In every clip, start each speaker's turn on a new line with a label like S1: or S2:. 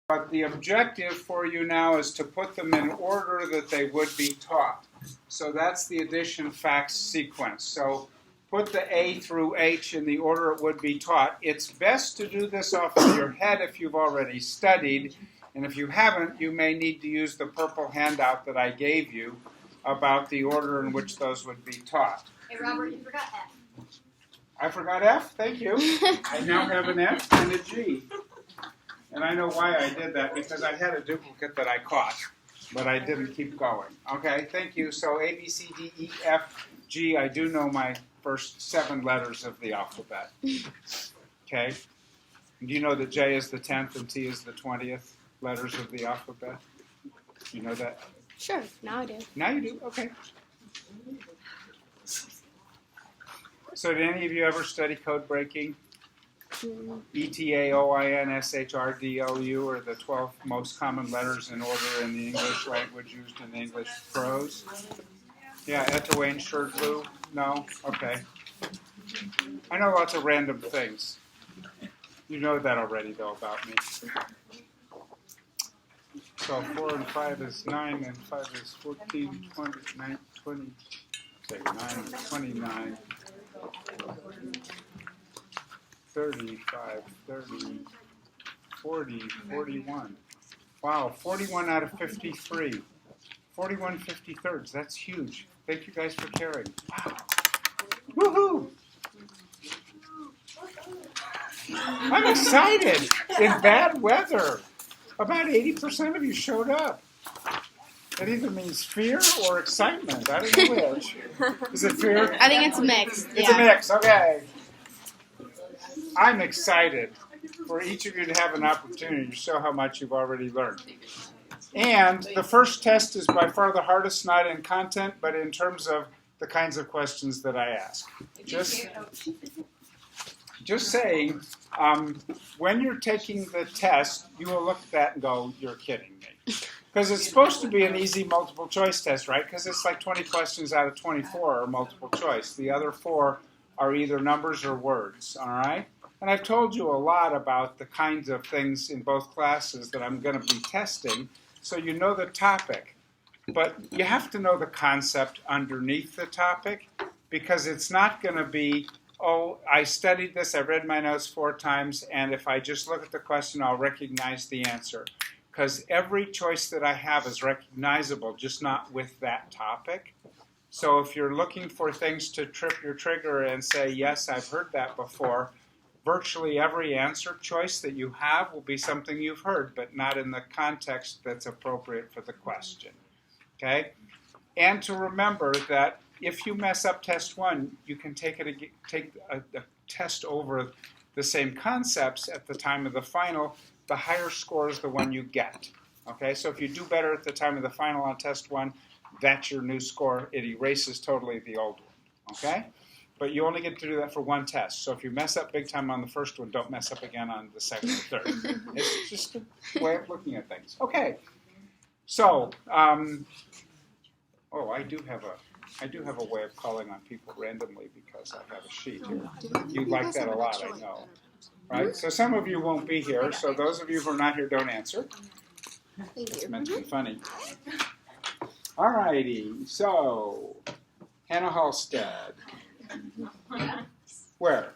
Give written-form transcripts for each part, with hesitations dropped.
S1: But the objective for you now is to put them in order that they would be taught. So that's the addition facts sequence. So put the A through H in the order it would be taught. It's best to do this off of your head if you've already studied. And if you haven't, you may need to use the purple handout that I gave you about the order in which those would be taught.
S2: Hey, Robert, you forgot F.
S1: I forgot F? Thank you. I now have an F and a G. And I know why I did that, because I had a duplicate that I caught, but I didn't keep going. Okay, thank you. So A, B, C, D, E, F, G, I do know my first 7 letters of the alphabet. Okay? Do you know that J is the 10th and T is the 20th letters of the alphabet? You know that?
S3: Sure, now I do.
S1: Now you do? Okay. So did any of you ever study code breaking? ETAOINSHRDOU are the 12 most common letters in order in the English language used in English prose. Yeah, Etowain Sherdlu? No? Okay. I know lots of random things. You know that already, though, about me. So 4 and 5 is 9, and 5 is 14, 20, 9, 20, say 9, 29. 35, 30, 40, 41. Wow, 41 out of 53. 41 53rds. That's huge. Thank you guys for caring. Wow. Woohoo! I'm excited. In bad weather. About 80% of you showed up. That either means fear or excitement. I don't know which. Is it fear?
S3: I think it's mixed.
S1: It's a mix. Okay. I'm excited for each of you to have an opportunity to show how much you've already learned. And the first test is by far the hardest, not in content, but in terms of the kinds of questions that I ask. Just saying, when you're taking the test, you will look at that and go, you're kidding me. Because it's supposed to be an easy multiple choice test, right? Because it's like 20 questions out of 24 are multiple choice. The other 4 are either numbers or words, all right? And I've told you a lot about the kinds of things in both classes that I'm going to be testing, so you know the topic. But you have to know the concept underneath the topic, because it's not going to be, oh, I studied this, I read my notes 4 times, and if I just look at the question, I'll recognize the answer. Because every choice that I have is recognizable, just not with that topic. So if you're looking for things to trip your trigger and say, yes, I've heard that before, virtually every answer choice that you have will be something you've heard, but not in the context that's appropriate for the question. Okay? And to remember that if you mess up test 1, you can take a test over the same concepts at the time of the final. The higher score is the one you get. Okay? So if you do better at the time of the final on test 1, that's your new score. It erases totally the old one. Okay? But you only get to do that for 1 test. So if you mess up big time on the first one, don't mess up again on the second or third. It's just a way of looking at things. Okay. So, I do have a way of calling on people randomly because I have a sheet here. You like that a lot, I know. Right? So some of you won't be here. So those of you who are not here, don't answer. It's meant to be funny. All righty. So, Hannah Halstead. Where?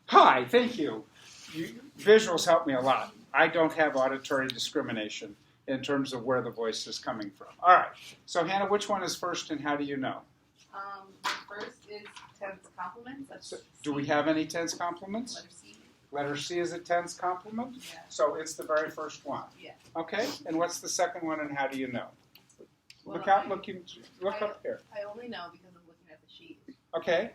S1: Hi, thank you. Visuals help me a lot. I don't have auditory discrimination in terms of where the voice is coming from. All right. So, Hannah, which one is first and how do you know?
S4: First is tense complements.
S1: Do we have any tense complements?
S4: Letter C.
S1: Letter C is a tense complement?
S4: Yeah.
S1: So it's the very first one?
S4: Yeah.
S1: Okay. And what's the second one and how do you know?
S4: Well,
S1: Look up here.
S4: I only know because I'm looking at the sheet.
S1: Okay.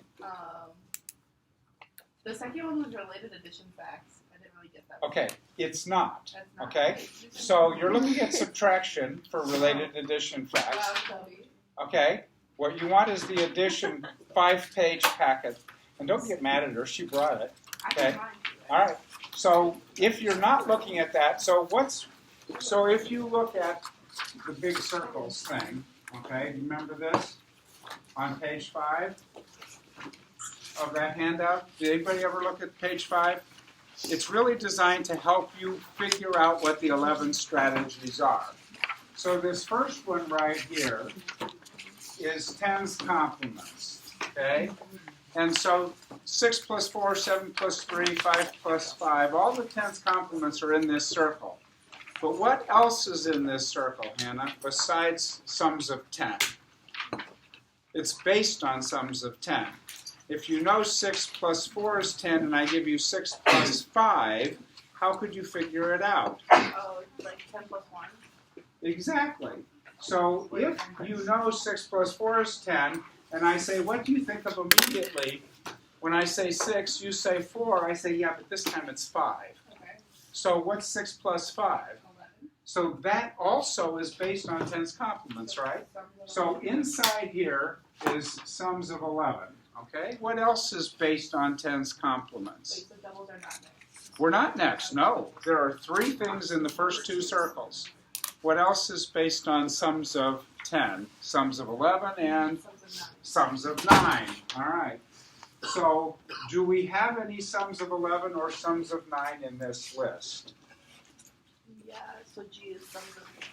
S4: The second one was related addition facts. I didn't really get that.
S1: Okay. It's not.
S4: That's not
S1: Okay. So you're looking at subtraction for related addition facts. Okay. What you want is the addition 5-page packet. And don't get mad at her. She brought it. Okay. All right. So if you're not looking at that, so if you look at the big circles thing, okay, remember this on page 5 of that handout? Did anybody ever look at page 5? It's really designed to help you figure out what the 11 strategies are. So this first one right here is tens complements, okay? And so 6 plus 4, 7 plus 3, 5 plus 5, all the tens complements are in this circle. But what else is in this circle, Hannah, besides sums of 10? It's based on sums of 10. If you know 6 plus 4 is 10 and I give you 6 plus 5, how could you figure it out?
S4: Oh, it's like 10 plus 1.
S1: Exactly. So if you know 6 plus 4 is 10, and I say, what do you think of immediately? When I say 6, you say 4, I say, yeah, but this time it's 5.
S4: Okay.
S1: So what's 6 plus 5?
S4: 11.
S1: So that also is based on tens complements, right? So inside here is sums of 11, okay? What else is based on tens complements?
S4: Wait, so doubles are not next.
S1: We're not next, no. There are 3 things in the first 2 circles. What else is based on sums of 10? Sums of 11 and
S4: Sums of 9.
S1: sums of 9. All right. So do we have any sums of 11 or sums of 9 in this list?
S4: Yeah, so G is sums of 9.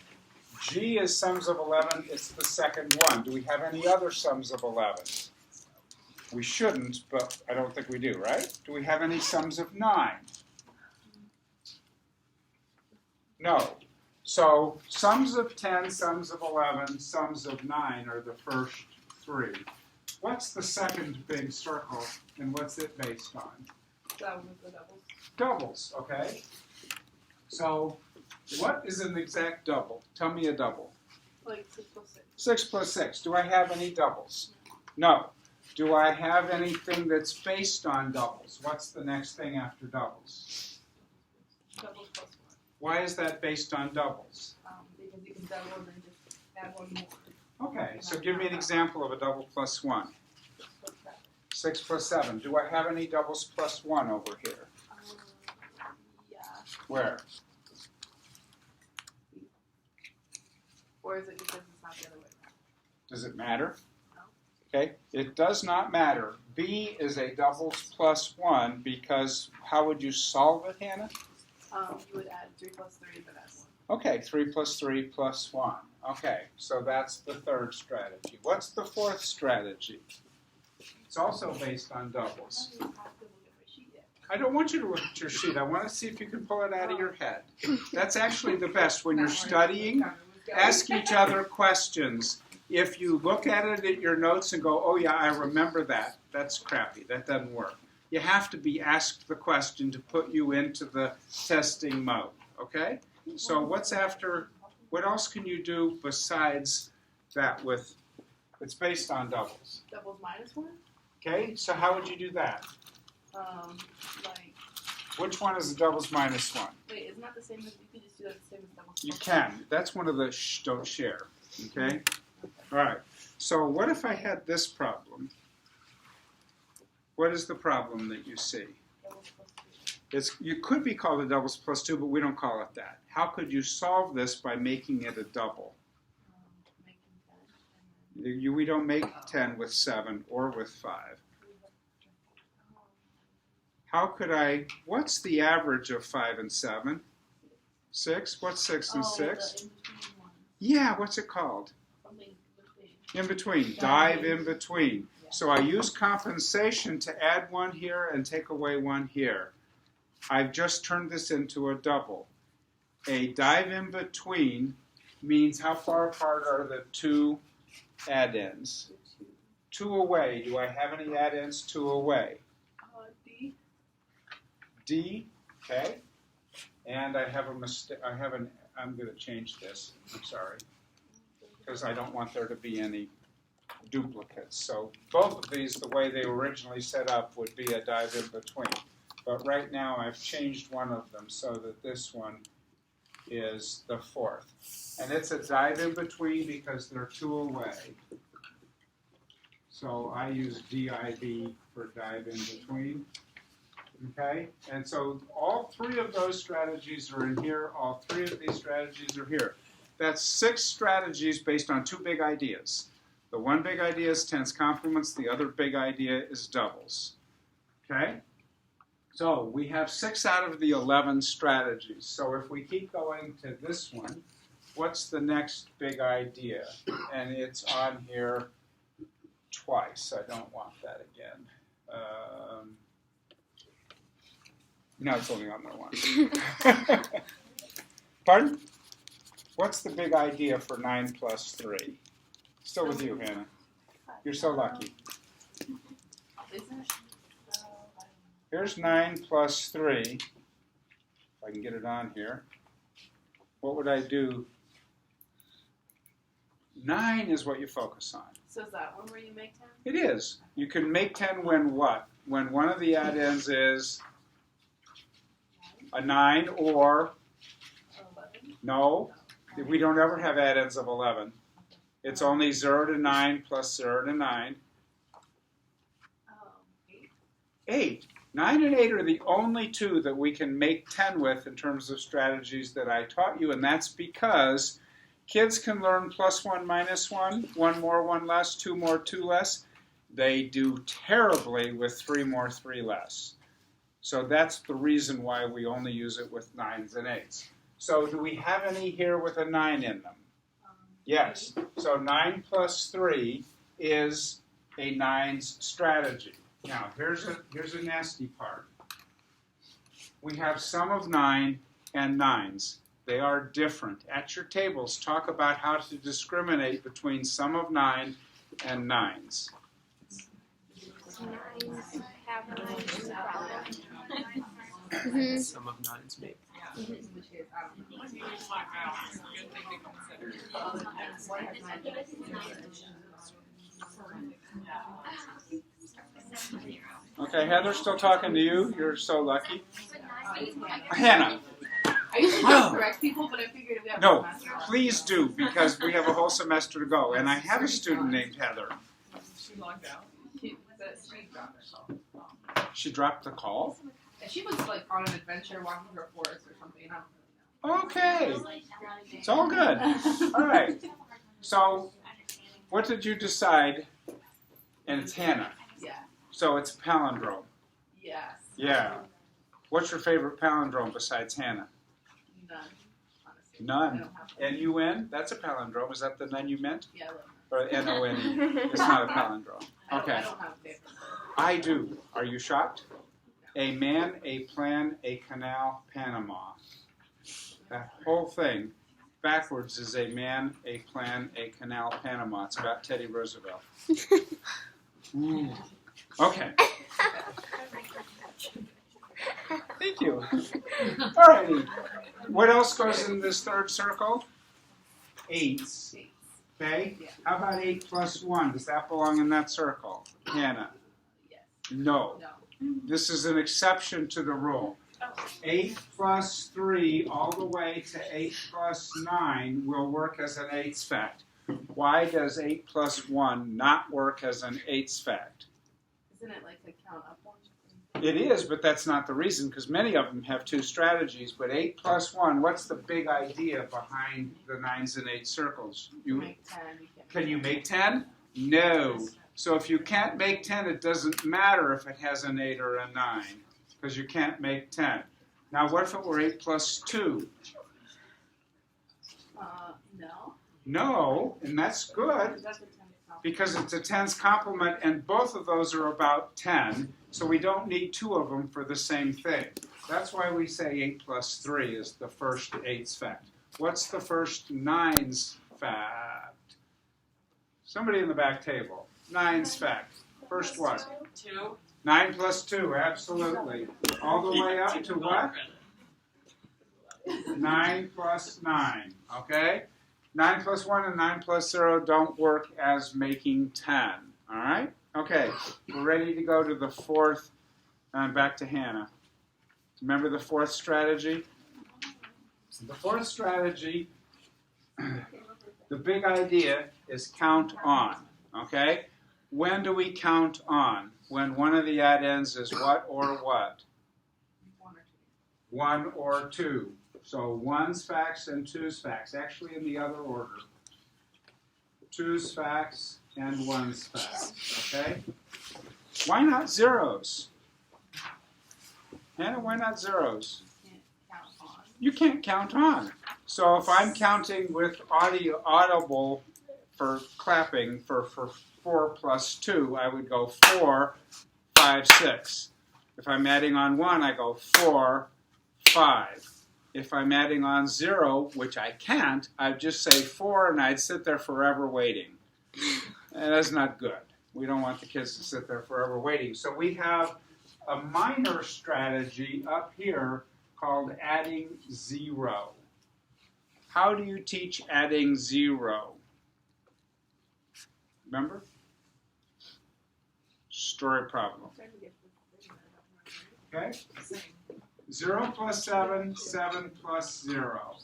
S1: G is sums of 11. It's the second one. Do we have any other sums of 11? We shouldn't, but I don't think we do, right? Do we have any sums of 9? No. So sums of 10, sums of 11, sums of 9 are the first 3. What's the second big circle, and what's it based on?
S4: That was the doubles.
S1: Doubles, okay? So what is an exact double? Tell me a double.
S4: Like 6 plus 6.
S1: 6 plus 6. Do I have any doubles? No. Do I have anything that's based on doubles? What's the next thing after doubles?
S4: Doubles plus 1.
S1: Why is that based on doubles?
S4: Because you can double and then just add one more.
S1: Okay, so give me an example of a double plus 1.
S4: Plus that.
S1: 6 plus 7. Do I have any doubles plus 1 over here?
S4: Yeah.
S1: Where?
S4: Or is it because it's not the other way around?
S1: Does it matter?
S4: No.
S1: Okay, it does not matter. B is a doubles plus 1 because how would you solve it, Hannah?
S4: You would add 3 plus 3, but add 1.
S1: Okay, 3 plus 3 plus 1. Okay, so that's the third strategy. What's the fourth strategy? It's also based on doubles.
S4: I don't even have to look at my sheet yet.
S1: I don't want you to look at your sheet. I want to see if you can pull it out of your head. That's actually the best. When you're studying, ask each other questions. If you look at it at your notes and go, oh yeah, I remember that, that's crappy. That doesn't work. You have to be asked the question to put you into the testing mode, okay? So what's after, what else can you do besides that with, it's based on doubles,
S4: Doubles minus 1?
S1: okay? So how would you do that?
S4: Like,
S1: Which one is the doubles minus 1?
S4: wait, isn't that the same as, you could just do that the same as doubles
S1: You
S4: plus
S1: can. That's one of the don't share, okay? All right. So what if I had this problem? What is the problem that you see?
S4: doubles plus 2.
S1: You could be called a doubles plus 2, but we don't call it that. How could you solve this by making it a double?
S4: Making 10. And
S1: We don't make 10 with 7 or with 5. How could I, what's the average of 5 and 7? 6? What's 6 and 6?
S4: The in-between one.
S1: Yeah, what's it called?
S4: Something between.
S1: In between, dive in between. So I use compensation to add 1 here and take away 1 here. I've just turned this into a double. A dive in between means how far apart are the 2 add-ins? 2 away. Do I have any add-ins 2 away?
S4: D.
S1: D, okay. And I have a mistake. I'm going to change this. I'm sorry. Because I don't want there to be any duplicates. So both of these, the way they were originally set up, would be a dive in between. But right now I've changed one of them so that this one is the 4th. And it's a dive in between because they're 2 away. So I use DIB for dive in between. Okay? And so all 3 of those strategies are in here. All 3 of these strategies are here. That's 6 strategies based on 2 big ideas. The one big idea is tens complements. The other big idea is doubles. Okay? So we have 6 out of the 11 strategies. So if we keep going to this one, what's the next big idea? And it's on here twice. I don't want that again. No, it's only on there once. Pardon? What's the big idea for 9 plus 3? Still with you, Hannah. You're so lucky.
S4: Isn't it?
S1: Here's 9 plus 3. If I can get it on here. What would I do? 9 is what you focus on.
S4: So is that one where you make 10?
S1: It is. You can make 10 when what? When one of the add-ins is a 9 or,
S4: 11?
S1: no, we don't ever have add-ins of 11. It's only 0 to 9 plus 0 to 9.
S4: 8?
S1: 8. 9 and 8 are the only two that we can make 10 with in terms of strategies that I taught you, and that's because kids can learn plus 1, minus 1, 1 more, 1 less, 2 more, 2 less. They do terribly with 3 more, 3 less. So that's the reason why we only use it with 9s and 8s. So do we have any here with a 9 in them? Yes. So 9 plus 3 is a 9's strategy. Now, here's a nasty part. We have sum of 9 and 9s. They are different. At your tables, talk about how to discriminate between sum of 9 and 9s.
S3: Mhm.
S2: Some of 9's make.
S4: Which is,
S1: Okay, Heather's still talking to you. You're so lucky. Hannah.
S4: I usually don't correct people, but I figured we have
S1: No,
S4: a semester.
S1: please do, because we have a whole semester to go. And I have a student named Heather.
S4: She logged out. She dropped herself.
S1: She dropped the call?
S4: And she was like on an adventure walking through a forest or something. I don't really know.
S1: Okay. It's all good. All right. So, what did you decide? And it's Hannah.
S4: Yeah.
S1: So it's a palindrome.
S4: Yes.
S1: Yeah. What's your favorite palindrome besides Hannah?
S4: None. Honestly.
S1: None.
S4: I don't have one.
S1: N-U-N? That's a palindrome. Is that the none you meant?
S4: Yeah, I love her.
S1: Or N-O-N-E? It's not a palindrome.
S4: I
S1: Okay.
S4: don't have a favorite.
S1: I do. Are you shocked? A man, a plan, a canal, Panama. That whole thing backwards is a man, a plan, a canal, Panama. It's about Teddy Roosevelt. Okay. Thank you. All righty. What else goes in this third circle? 8s. Okay.
S4: Yeah.
S1: How about 8 plus 1? Does that belong in that circle? Hannah?
S4: Yes.
S1: No.
S4: No.
S1: This is an exception to the rule. 8 plus 3 all the way to 8 plus 9 will work as an 8's fact. Why does 8 plus 1 not work as an 8's fact?
S4: Isn't it like to count up one?
S1: It is, but that's not the reason, because many of them have 2 strategies. But 8 plus 1, what's the big idea behind the 9s and 8 circles?
S4: You make 10. You can't
S1: Can you make 10? No. So if you can't make 10, it doesn't matter if it has an 8 or a 9, because you can't make 10. Now, what if it were 8 plus 2?
S4: No.
S1: No, and that's good,
S4: That's a 10 count.
S1: because it's a 10's complement, and both of those are about 10, so we don't need 2 of them for the same thing. That's why we say 8 plus 3 is the first 8's fact. What's the first 9's fact? Somebody in the back table. 9's fact. First what?
S4: 2.
S1: 9 plus 2, absolutely. All the way up to what? 9 plus 9, okay? 9 plus 1 and 9 plus 0 don't work as making 10, all right? Okay, we're ready to go to the fourth, and back to Hannah. Remember the fourth strategy? The fourth strategy, the big idea is count on, okay? When do we count on? When one of the add-ins is what or what? 1 or 2. So 1's facts and 2's facts, actually in the other order. 2's facts and 1's facts, okay? Why not zeros? Hannah, why not zeros?
S4: Count on.
S1: You can't count on. So if I'm counting with audible for clapping for 4 plus 2, I would go 4, 5, 6. If I'm adding on 1, I go 4, 5. If I'm adding on 0, which I can't, I'd just say 4 and I'd sit there forever waiting. And that's not good. We don't want the kids to sit there forever waiting. So we have a minor strategy up here called adding 0. How do you teach adding 0? Remember? Story problem. Okay? 0 plus 7, 7 plus 0.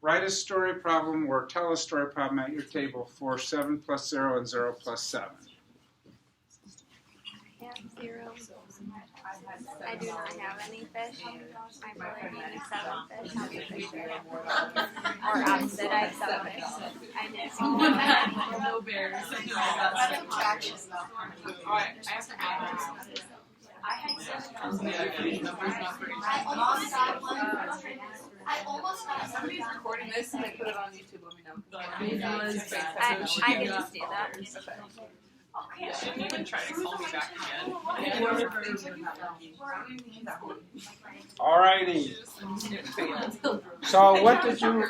S1: Write a story problem or tell a story problem at your table for 7 plus 0 and 0 plus 7.
S3: Yeah, 0.
S4: I
S3: I do not have any fish. I'm really needing 7 fish. Or opposite, I have 7 fish. I miss
S4: No bears. I have to add
S2: I had 7
S4: I almost got somebody's recording this and they put it on YouTube. Let me know.
S3: I can just do that.
S2: Okay.
S4: She didn't even try to call me back again.
S1: Alrighty. So what did you,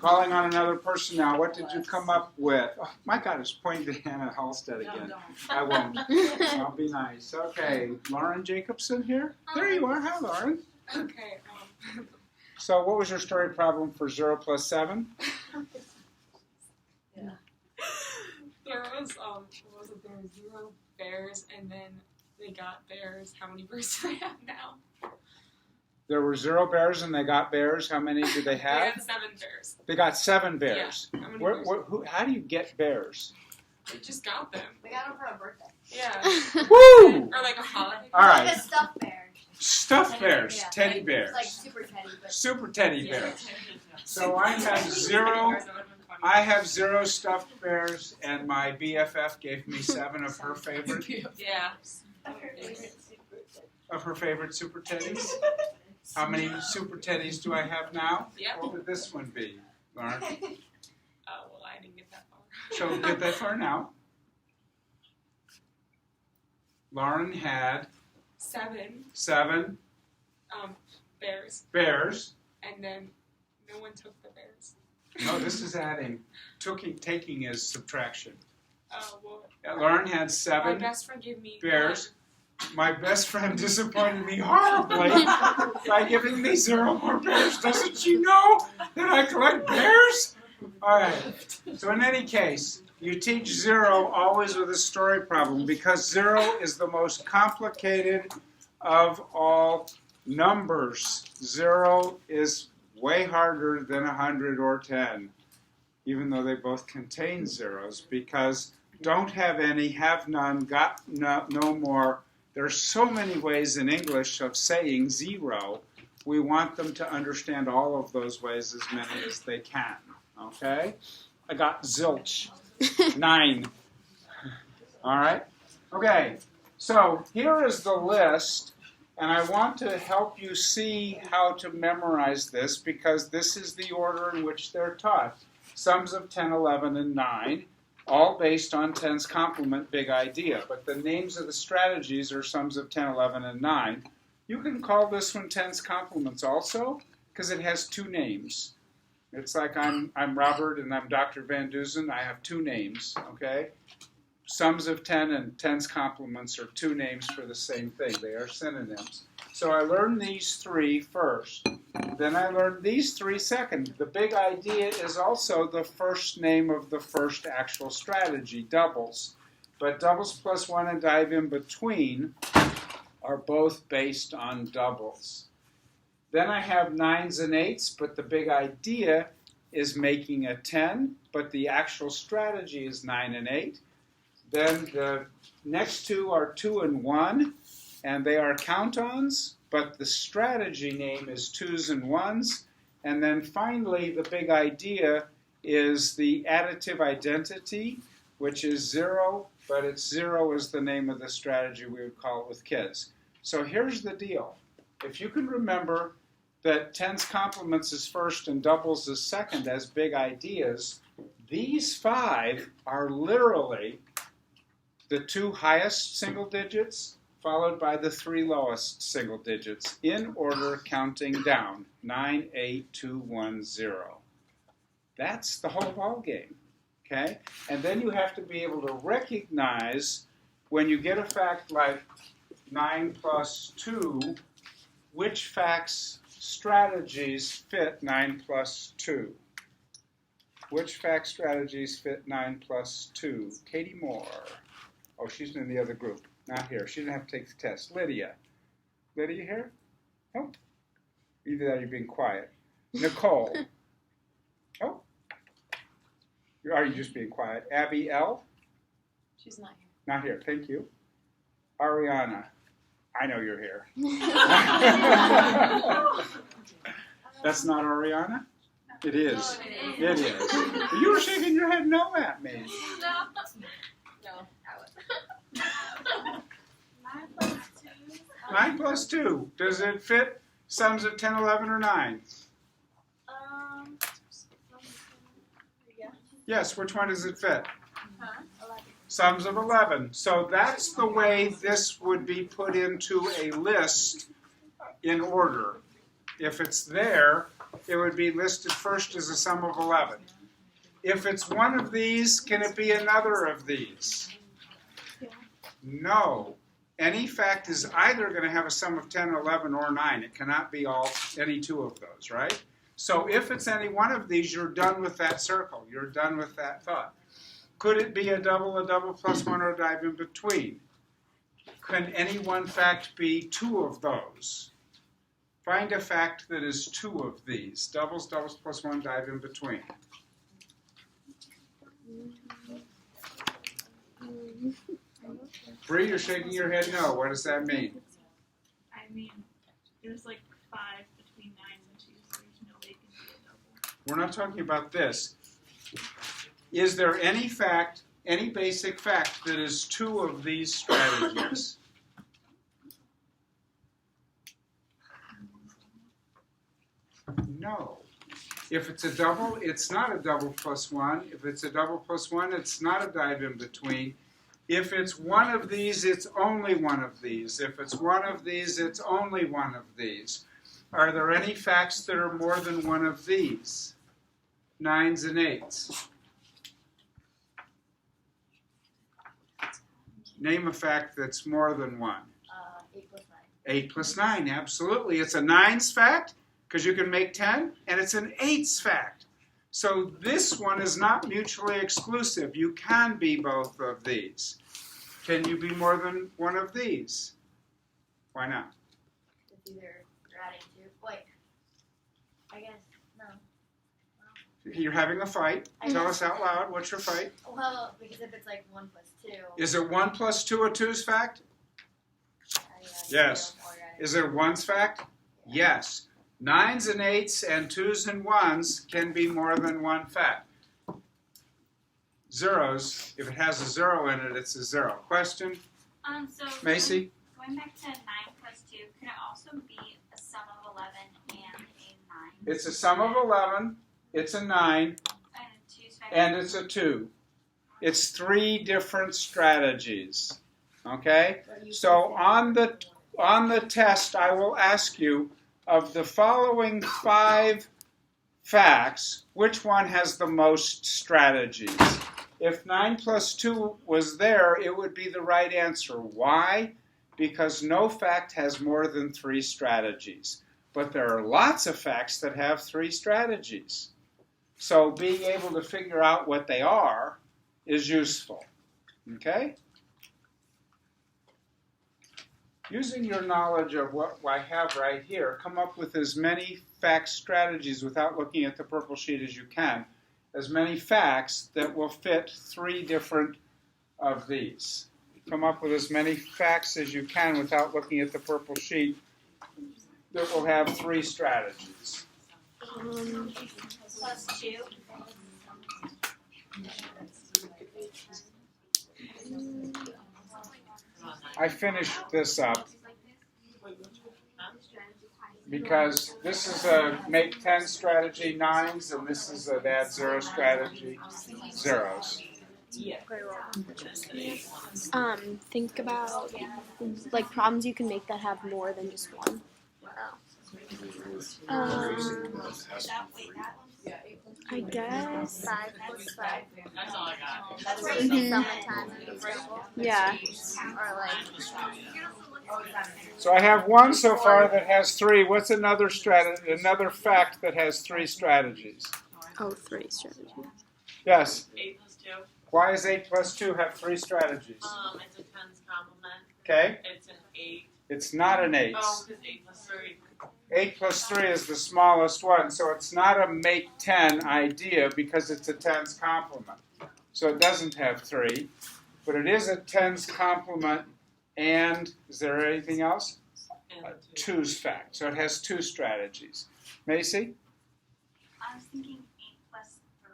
S1: calling on another person now, what did you come up with? Oh, my God, it's pointing to Hannah Halstead again. I won't. I'll be nice. Okay, Lauren Jacobson here? There you are. Hi, Lauren.
S5: Okay.
S1: So what was your story problem for 0 plus 7?
S5: There was what was it? There were 0 bears, and then they got bears. How many bears do they have now?
S1: There were 0 bears and they got bears. How many did they
S5: They
S1: have?
S5: had 7 bears.
S1: They got 7 bears.
S5: Yeah. How many bears?
S1: How do you get bears?
S5: They just got them.
S2: We got them for a birthday.
S5: Yeah.
S1: Woo!
S5: Or like a holiday.
S1: All
S2: Like
S1: right.
S2: a stuffed bear.
S1: Stuffed bears,
S2: Yeah.
S1: teddy
S2: It's
S1: bears,
S2: like super teddy, but
S1: super teddy
S5: Yeah.
S1: bears. So I have 0. I have 0 stuffed bears, and my BFF gave me 7 of her favorite
S5: Yeah.
S1: super teddies. How many super teddies do I have now?
S5: Yep.
S1: What would this one be, Lauren?
S5: Well, I didn't get that far.
S1: So we'll get that far now. Lauren had
S5: 7
S1: 7
S5: bears,
S1: bears.
S5: and then no one took the bears.
S1: No, this is adding. Taking is subtraction.
S5: Well,
S1: Lauren had
S5: my
S1: 7
S5: best friend gave me
S1: bears. My best friend disappointed me horribly by giving me 0 more bears. Doesn't she know that I collect bears? All right. So in any case, you teach 0 always with a story problem because 0 is the most complicated of all numbers. 0 is way harder than 100 or 10, even though they both contain zeros, because don't have any, have none, got no more. There's so many ways in English of saying 0. We want them to understand all of those ways, as many as they can. Okay? I got zilch. 9. All right? Okay. So here is the list, and I want to help you see how to memorize this because this is the order in which they're taught. Sums of 10, 11, and 9, all based on 10's complement, big idea. But the names of the strategies are sums of 10, 11, and 9. You can call this one 10's complements also because it has 2 names. It's like I'm Robert and I'm Dr. Van Dusen. I have 2 names, okay? Sums of 10 and 10's complements are 2 names for the same thing. They are synonyms. So I learned these 3 first. Then I learned these 3 second. The big idea is also the first name of the first actual strategy, doubles. But doubles plus 1 and dive in between are both based on doubles. Then I have 9s and 8s, but the big idea is making a 10, but the actual strategy is 9 and 8. Then the next 2 are 2 and 1, and they are count-ons, but the strategy name is 2s and 1s. And then finally, the big idea is the additive identity, which is 0, but it's 0 is the name of the strategy we would call it with kids. So here's the deal. if you can remember that tens complements is first and doubles is second as big ideas, these 5 are literally the 2 highest single digits followed by the 3 lowest single digits in order counting down. 9, 8, 2, 1, 0. That's the whole ball game. Okay? And then you have to be able to recognize when you get a fact like 9 plus 2, which facts strategies fit 9 plus 2? Which fact strategies fit 9 plus 2? Katie Moore. Oh, she's in the other group. Not here. She didn't have to take the test. Lydia. Lydia here? Nope. Either that or you're being quiet. Nicole. Oh. Are you just being quiet? Abby L?
S5: She's not here.
S1: Not here. Thank you. Ariana. I know you're here. That's not Ariana? It is.
S5: No,
S1: It is. You were shaking your head no at me.
S5: No.
S1: 9 plus 2. Does it fit sums of 10, 11, or 9?
S5: Yeah.
S1: Yes, which one does it fit?
S3: 11.
S1: Sums of 11. So that's the way this would be put into a list in order. If it's there, it would be listed first as a sum of 11. If it's one of these, can it be another of these? No. Any fact is either going to have a sum of 10, 11, or 9. It cannot be any 2 of those, right? So if it's any one of these, you're done with that circle. You're done with that thought. Could it be a double plus 1, or a dive in between? Can any one fact be 2 of those? Find a fact that is 2 of these. Doubles plus 1, dive in between. Bree, you're shaking your head no. What does that mean?
S6: I mean, there's like 5 between 9 and 2, so there's no way it can be a double.
S1: We're not talking about this. Is there any fact, any basic fact that is 2 of these strategies? No. If it's a double, it's not a double plus 1. If it's a double plus 1, it's not a dive in between. If it's one of these, it's only one of these. If it's one of these, it's only one of these. Are there any facts that are more than one of these? 9s and 8s. Name a fact that's more than one.
S2: 8 plus 9.
S1: 8 plus 9, absolutely. It's a 9s fact, because you can make 10, and it's an 8s fact. So this one is not mutually exclusive. You can be both of these. Can you be more than one of these? Why not?
S2: It's either you're adding 2. Wait. I guess, no.
S1: You're having a fight.
S2: I
S1: Tell
S2: know.
S1: us out loud. What's your fight?
S2: Well, because if it's like 1 plus 2.
S1: Is it 1 plus 2 a 2's fact? Yes.
S2: Yes.
S1: Is it a 1's fact? Yes. 9s and 8s and 2s and 1s can be more than one fact. Zeros, if it has a 0 in it, it's a 0. Question?
S6: So
S1: Macy?
S6: going back to 9 plus 2, can it also be a sum of 11 and a 9?
S1: It's a sum of 11, it's a 9,
S6: And a 2's factor?
S1: and it's a 2. It's 3 different strategies. Okay? So on the test, I will ask you, of the following 5 facts, which one has the most strategies? If 9 plus 2 was there, it would be the right answer. Why? Because no fact has more than 3 strategies. But there are lots of facts that have 3 strategies. So being able to figure out what they are is useful. Okay? Using your knowledge of what I have right here, come up with as many fact strategies without looking at the purple sheet as you can. As many facts that will fit 3 different of these. Come up with as many facts as you can without looking at the purple sheet that will have 3 strategies.
S3: Plus 2.
S1: I finished this up. because this is a make 10 strategy, 9s, and this is an add 0 strategy, 0s.
S7: Think about like problems you can make that have more than just one. I guess.
S3: 5 plus 5.
S4: That's all I got.
S3: That's like
S7: Mhm.
S3: summertime and double.
S7: Yeah.
S3: Or like
S1: So I have one so far that has 3. What's another fact that has 3 strategies?
S7: Oh, 3 strategies.
S1: Yes.
S8: 8 plus 2.
S1: Why does 8 plus 2 have 3 strategies?
S8: It's a 10's complement.
S1: Okay.
S8: It's an 8.
S1: It's not an 8.
S8: Oh, because 8 plus 3.
S1: 8 plus 3 is the smallest one, so it's not a make 10 idea because it's a 10's complement. So it doesn't have 3, but it is a 10's complement, and is there anything else?
S8: And
S1: 2's fact. So it has 2 strategies. Macy,
S6: I was thinking 8 plus 3.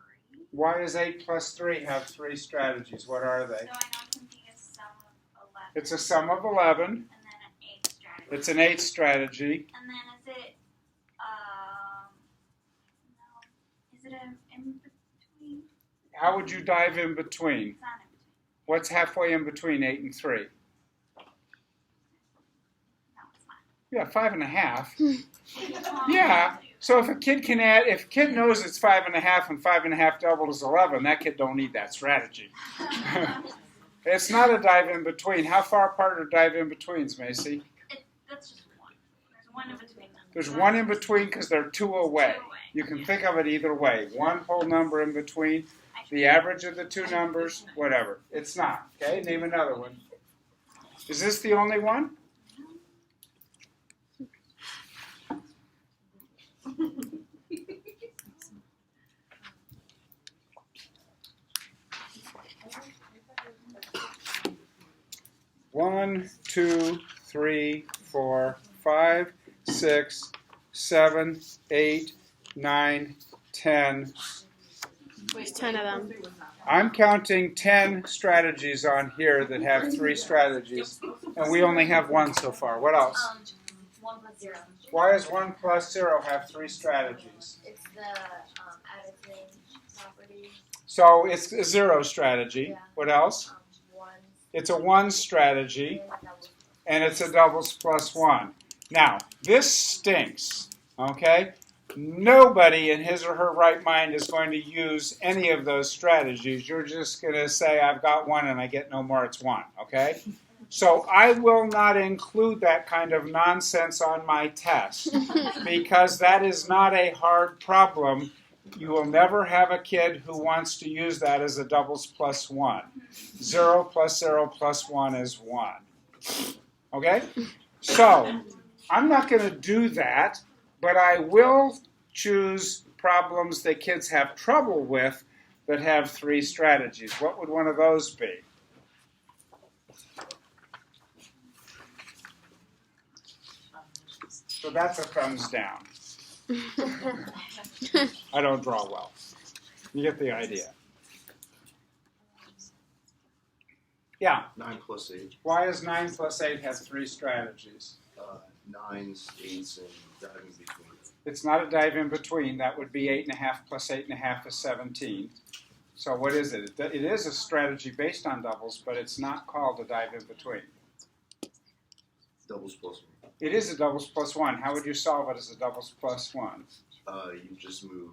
S1: why does 8 plus 3 have 3 strategies? What are
S6: So
S1: they?
S6: I know something is sum of 11.
S1: It's a sum of 11.
S6: And then an 8 strategy.
S1: It's an 8 strategy.
S6: And then is it an in between?
S1: How would you dive in between?
S6: It's not in between.
S1: What's halfway in between 8 and 3?
S6: No, it's not.
S1: Yeah, 5.5. Yeah. So if a kid can add, if a kid knows it's 5.5 and 5.5 doubled is 11, that kid don't need that strategy. It's not a dive in between. How far apart are dive in betweens, Macy?
S6: That's just one. There's one in between them.
S1: There's one in between because they're 2 away. You can think of it either way. One whole number in between, the average of the 2 numbers, whatever. It's not. Okay, name another one. Is this the only one? One, 2, 3, 4, 5, 6, 7, 8, 9, 10.
S7: There's 10 of them.
S1: I'm counting 10 strategies on here that have 3 strategies, and we only have 1 so far. What else?
S2: 1 plus 0.
S1: Why does 1 plus 0 have 3 strategies?
S2: It's the additive property.
S1: So it's a 0 strategy.
S2: Yeah.
S1: What else?
S2: 1
S1: It's a 1 strategy,
S2: and double.
S1: and it's a doubles plus 1. Now, this stinks, okay? Nobody in his or her right mind is going to use any of those strategies. You're just going to say, I've got 1 and I get no more, it's 1, okay? So I will not include that kind of nonsense on my test because that is not a hard problem. You will never have a kid who wants to use that as a doubles plus 1. 0 plus 0 plus 1 is 1. Okay? So, I'm not going to do that, but I will choose problems that kids have trouble with that have 3 strategies. What would one of those be? So that's a thumbs down. I don't draw well. You get the idea. Yeah.
S9: 9 plus 8.
S1: Why does 9 plus 8 have 3 strategies?
S9: 9s, 8s, and diving between.
S1: It's not a dive in between. That would be 8.5 plus 8.5 is 17. So what is it? It is a strategy based on doubles, but it's not called a dive in between.
S9: Doubles plus 1.
S1: It is a doubles plus 1. How would you solve it as a doubles plus 1?
S9: You just move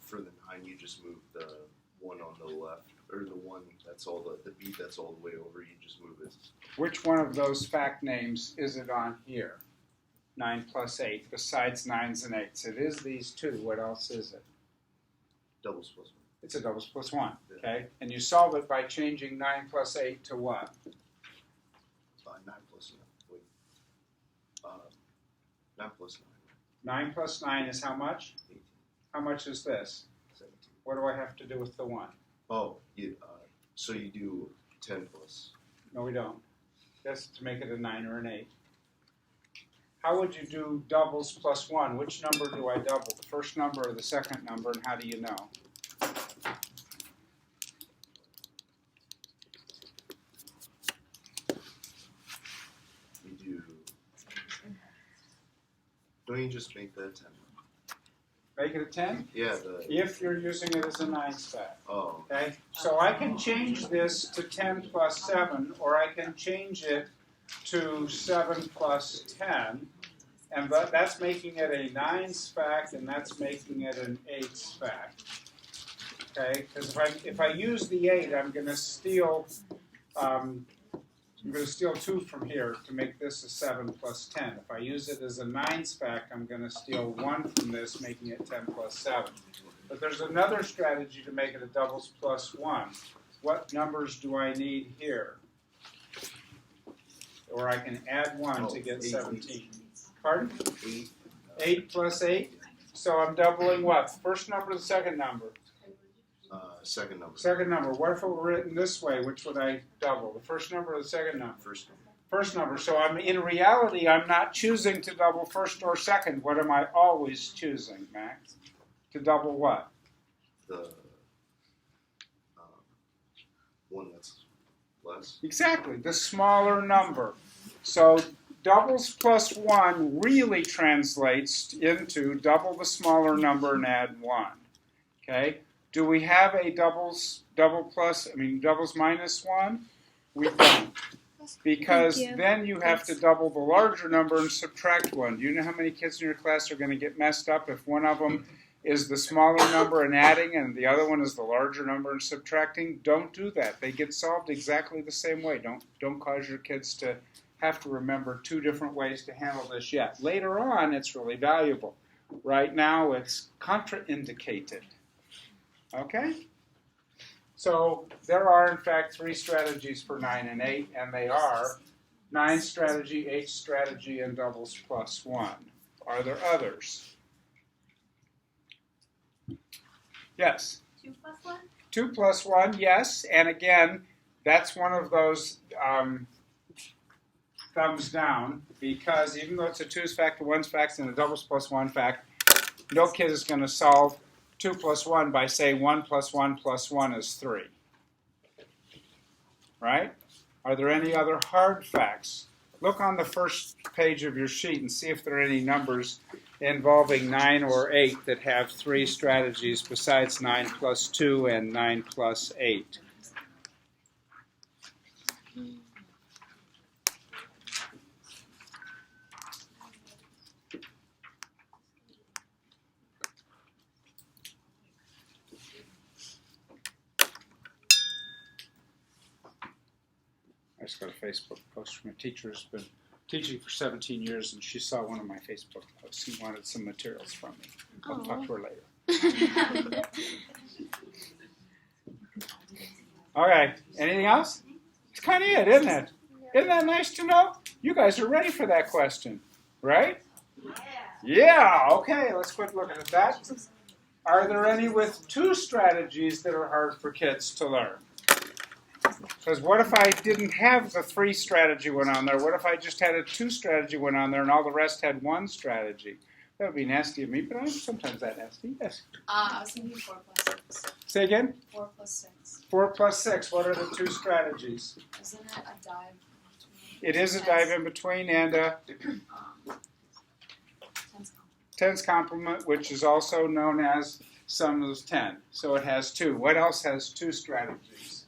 S9: for the 9, you just move the 1 on the left, or the 1 that's all the B that's all the way over, you just move it.
S1: Which one of those fact names is it on here? 9 plus 8, besides 9s and 8s. It is these 2. What else is it?
S9: Doubles plus 1.
S1: It's a doubles plus 1, okay? And you solve it by changing 9 plus 8 to what?
S9: 9 plus 9. Wait. 9 plus
S1: 9 plus 9 is how much?
S9: 9. 18.
S1: How much is this?
S9: 17.
S1: What do I have to do with the 1?
S9: Oh, so you do 10 plus.
S1: No, we don't. That's to make it a 9 or an 8. How would you do doubles plus 1? Which number do I double? The first number or the second number, and how do you know?
S9: You do Don't you just make that 10?
S1: Make it a 10?
S9: Yeah,
S1: If you're using it as a 9 stack.
S9: oh,
S1: Okay, so I can change this to 10 plus 7, or I can change it to 7 plus 10, and that's making it a 9 SPAC, and that's making it an 8 SPAC. Okay, because if I use the 8, I'm going to steal 2 from here to make this a 7 plus 10. If I use it as a 9 SPAC, I'm going to steal 1 from this, making it 10 plus 7. But there's another strategy to make it a doubles plus 1. What numbers do I need here? Or I can add 1 to get 17. Pardon?
S9: 8.
S1: 8 plus 8? So I'm doubling what? The first number or the second number?
S9: Second number.
S1: Second number. What if it were written this way? Which would I double? The first number or the second number?
S9: First number.
S1: First number. So in reality, I'm not choosing to double first or second. What am I always choosing, Max? To double what?
S9: The one that's less.
S1: Exactly, the smaller number. So doubles plus 1 really translates into double the smaller number and add 1. Okay? Do we have a doubles minus 1? We don't. Because then you have to double the larger number and subtract 1. Do you know how many kids in your class are going to get messed up if one of them is the smaller number and adding and the other one is the larger number and subtracting? Don't do that. They get solved exactly the same way. Don't cause your kids to have to remember 2 different ways to handle this yet. Later on, it's really valuable. Right now, it's contraindicated. Okay? So there are, in fact, 3 strategies for 9 and 8, and they are 9 strategy, 8 strategy, and doubles plus 1. Are there others? Yes?
S6: 2 plus 1?
S1: 2 plus 1, yes. And again, that's one of those thumbs down, because even though it's a 2's fact, a 1's fact, and a doubles plus 1 fact, no kid is going to solve 2 plus 1 by saying 1 plus 1 plus 1 is 3. Right? Are there any other hard facts? Look on the first page of your sheet and see if there are any numbers involving 9 or 8 that have 3 strategies besides 9 plus 2 and 9 plus 8. I just got a Facebook post from a teacher who's been teaching for 17 years, and she saw one of my Facebook posts and wanted some materials from me. I'll talk to her later. Okay, anything else? It's kind of it, isn't it? Isn't that nice to know? You guys are ready for that question, right? Yeah, okay, let's quit looking at that. Are there any with 2 strategies that are hard for kids to learn? Because what if I didn't have the 3 strategy one on there? What if I just had a 2 strategy one on there and all the rest had 1 strategy? That would be nasty of me, but I'm sometimes that nasty. Yes.
S10: I was thinking 4 plus 6.
S1: Say again?
S10: 4 plus 6.
S1: 4 plus 6. What are the 2 strategies?
S10: Isn't it a dive?
S1: It is a dive in between and a 10's complement, which is also known as sum of 10. So it has 2. What else has 2 strategies?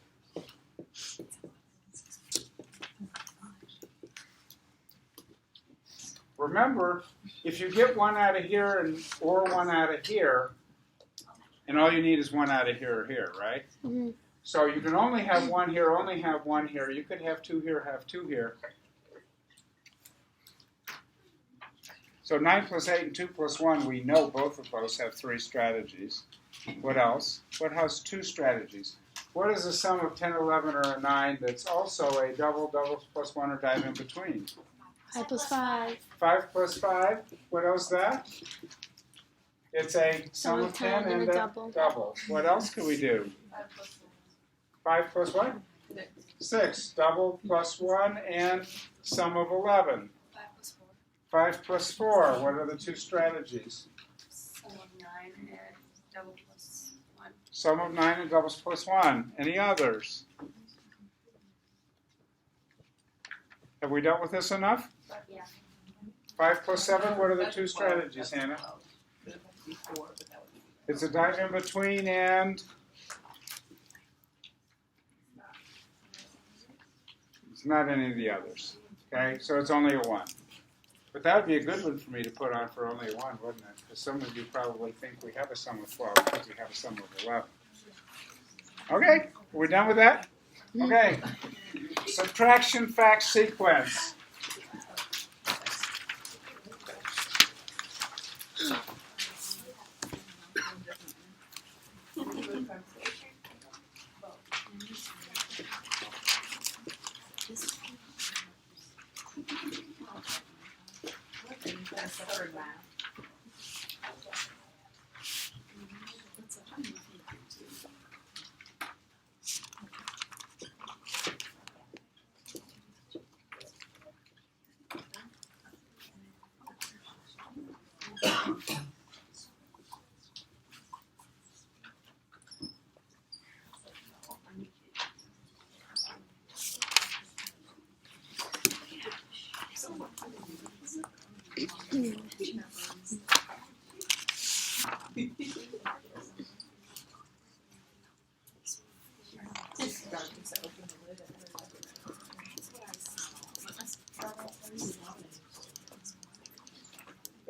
S1: Remember, if you get 1 out of here or 1 out of here, and all you need is 1 out of here or here, right?
S7: Mm-hmm.
S1: So you can only have 1 here, only have 1 here. You could have 2 here, have 2 here. So 9 plus 8 and 2 plus 1, we know both of those have 3 strategies. What else? What has 2 strategies? What is the sum of 10, 11, or a 9 that's also a double, doubles plus 1, or dive in between?
S7: 5 plus 5.
S1: 5 plus 5. What else is that? It's a sum of 10 and a double. What else can we do?
S10: 5 plus
S1: 5 plus what?
S10: 6.
S1: 6. Double plus 1 and sum of 11.
S10: 5 plus 4.
S1: 5 plus 4. What are the 2 strategies?
S10: Sum of 9 and double plus 1.
S1: Sum of 9 and doubles plus 1. Any others? Have we dealt with this enough?
S2: Yeah.
S1: 5 plus 7, what are the two strategies, Hannah? It's a dive in between and it's not any of the others. Okay, so it's only a 1. But that would be a good one for me to put on for only a 1, wouldn't it? Because some of you probably think we have a sum of 12 because we have a sum of 11. Okay, are we done with that? Okay, subtraction fact sequence.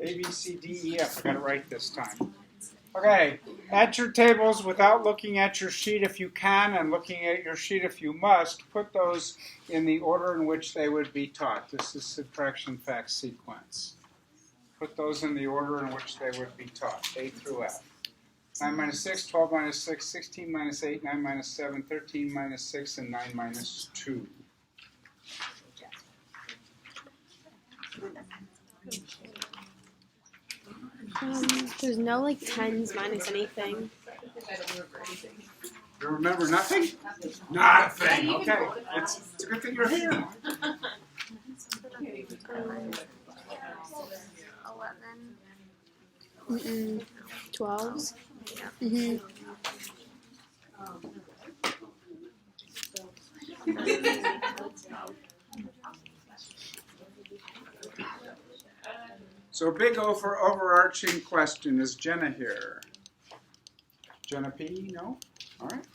S1: A, B, C, D, E, F. I got it right this time. Okay, at your tables, without looking at your sheet if you can, and looking at your sheet if you must, put those in the order in which they would be taught. This is subtraction fact sequence. Put those in the order in which they would be taught, A through F. 9 minus 6, 12 minus 6, 16 minus 8, 9 minus 7, 13 minus 6, and 9 minus 2.
S7: There's no like tens minus anything.
S1: You remember nothing? Not a thing. Okay, it's a good thing you're here.
S3: 11.
S7: 12s.
S1: So big overarching question, is Jenna here? Jenna P, no? All right.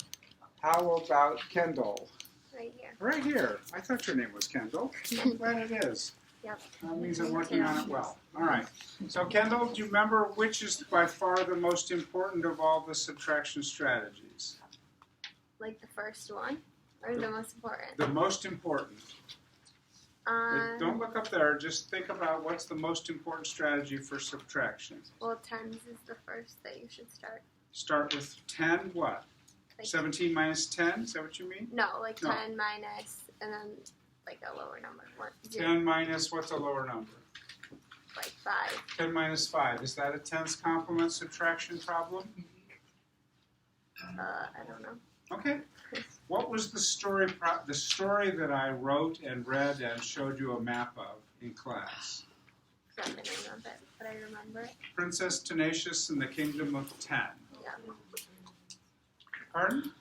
S1: How about Kendall?
S3: Right here.
S1: Right here. I thought your name was Kendall. I'm glad it is.
S3: Yep.
S1: That means I'm working on it well. All right. So Kendall, do you remember which is by far the most important of all the subtraction strategies?
S3: Like the first one, or the most important?
S1: The most important. Don't look up there. Just think about what's the most important strategy for subtraction.
S3: Well, tens is the first that you should start.
S1: Start with 10 what?
S3: Like,
S1: 17 minus 10? Is that what you mean?
S3: No, like
S1: No.
S3: 10 minus, and then like a lower number. 0.
S1: 10 minus what's a lower number?
S3: Like 5.
S1: 10 minus 5. Is that a tens complement subtraction problem?
S3: I don't know.
S1: Okay. What was the story that I wrote and read and showed you a map of in class?
S3: I don't remember it, but I remember it.
S1: Princess Tenacious and the Kingdom of 10.
S3: Yeah.
S1: Pardon?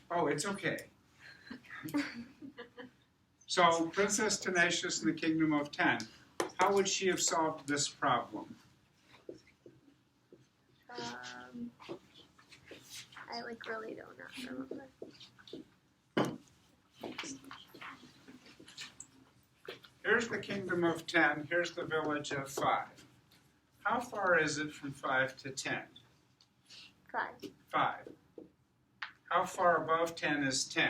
S1: Oh, it's okay. So, Princess Tenacious and the Kingdom of 10. How would she have solved this problem?
S3: I like really don't not remember.
S1: Here's the Kingdom of 10. Here's the village of 5. How far is it from 5 to 10?
S3: 5.
S1: 5. How far above 10 is 10?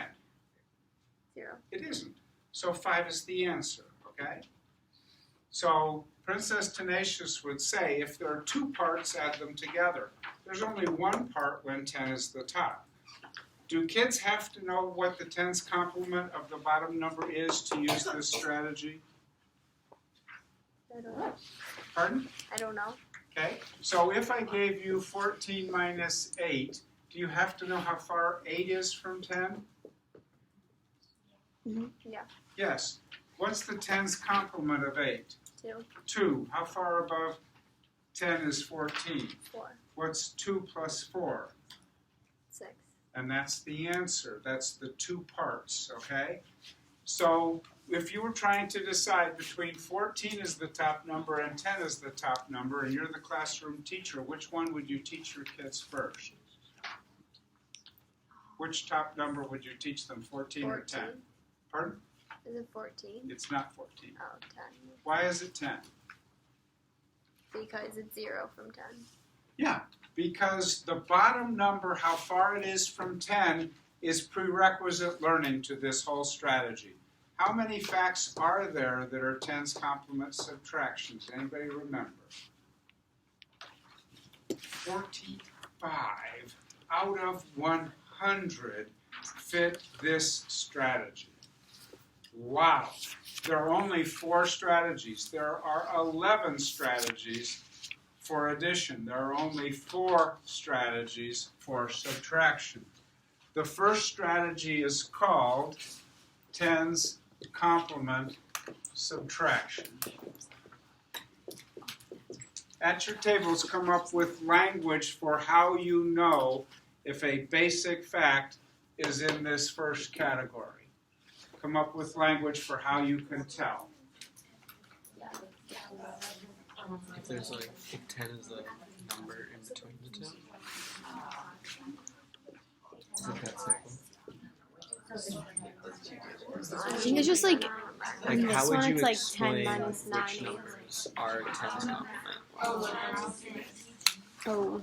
S3: 0.
S1: It isn't. So 5 is the answer, okay? So Princess Tenacious would say, if there are 2 parts, add them together. There's only 1 part when 10 is the top. Do kids have to know what the tens complement of the bottom number is to use this strategy?
S3: I don't know.
S1: Pardon?
S3: I don't know.
S1: Okay, so if I gave you 14 minus 8, do you have to know how far 8 is from 10?
S3: Yeah.
S1: Yes. What's the tens complement of 8?
S3: 2.
S1: 2. How far above 10 is 14?
S3: 4.
S1: What's 2 plus 4?
S3: 6.
S1: And that's the answer. That's the 2 parts, okay? So if you were trying to decide between 14 as the top number and 10 as the top number, and you're the classroom teacher, which one would you teach your kids first? Which top number would you teach them, 14 or 10? Pardon?
S7: Is it 14?
S1: It's not 14.
S7: Oh, 10.
S1: Why is it 10?
S7: Because it's 0 from 10.
S1: Yeah, because the bottom number, how far it is from 10, is prerequisite learning to this whole strategy. How many facts are there that are tens, complement, subtractions? Anybody remember? 45 out of 100 fit this strategy. Wow. There are only 4 strategies. There are 11 strategies for addition. There are only 4 strategies for subtraction. The first strategy is called tens, complement, subtraction. At your tables, come up with language for how you know if a basic fact is in this first category. Come up with language for how you can tell.
S11: If there's like, if 10 is the number in between the two. Is it that simple?
S7: I think it's just like
S11: Like,
S7: this
S11: how would
S7: one,
S11: you
S7: it's like 10
S11: explain
S7: minus 9.
S11: which numbers are 10's complement?
S7: Oh,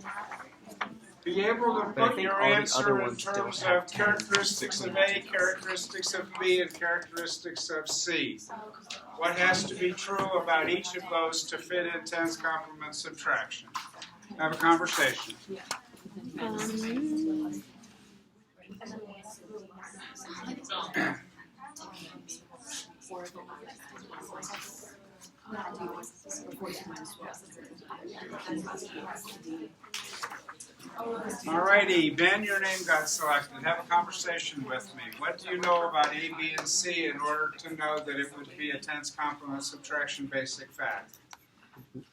S1: Be able to
S11: But I
S1: put
S11: think
S1: your
S11: all the
S1: answer
S11: other
S1: in
S11: ones don't
S1: terms
S11: have
S1: of characteristics of A, characteristics of B, and characteristics of C. What has to be true about each of those to fit in tens, complement, subtraction? Have a conversation. Alrighty, Ben, your name got selected. Have a conversation with me. What do you know about A, B, and C in order to know that it would be a tens, complement, subtraction basic fact?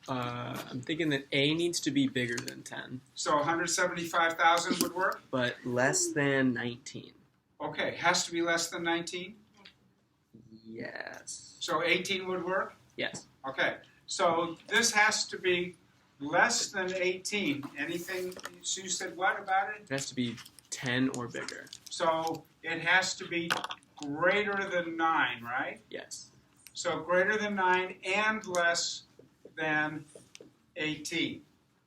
S11: I'm thinking that A needs to be bigger than 10,
S1: So 175,000 would work?
S11: but less than 19.
S1: Okay, has to be less than 19?
S11: Yes.
S1: So 18 would work?
S11: Yes.
S1: Okay, so this has to be less than 18. Anything, so you said what about it?
S11: It has to be 10 or bigger.
S1: So it has to be greater than 9, right?
S11: Yes.
S1: So greater than 9 and less than 18.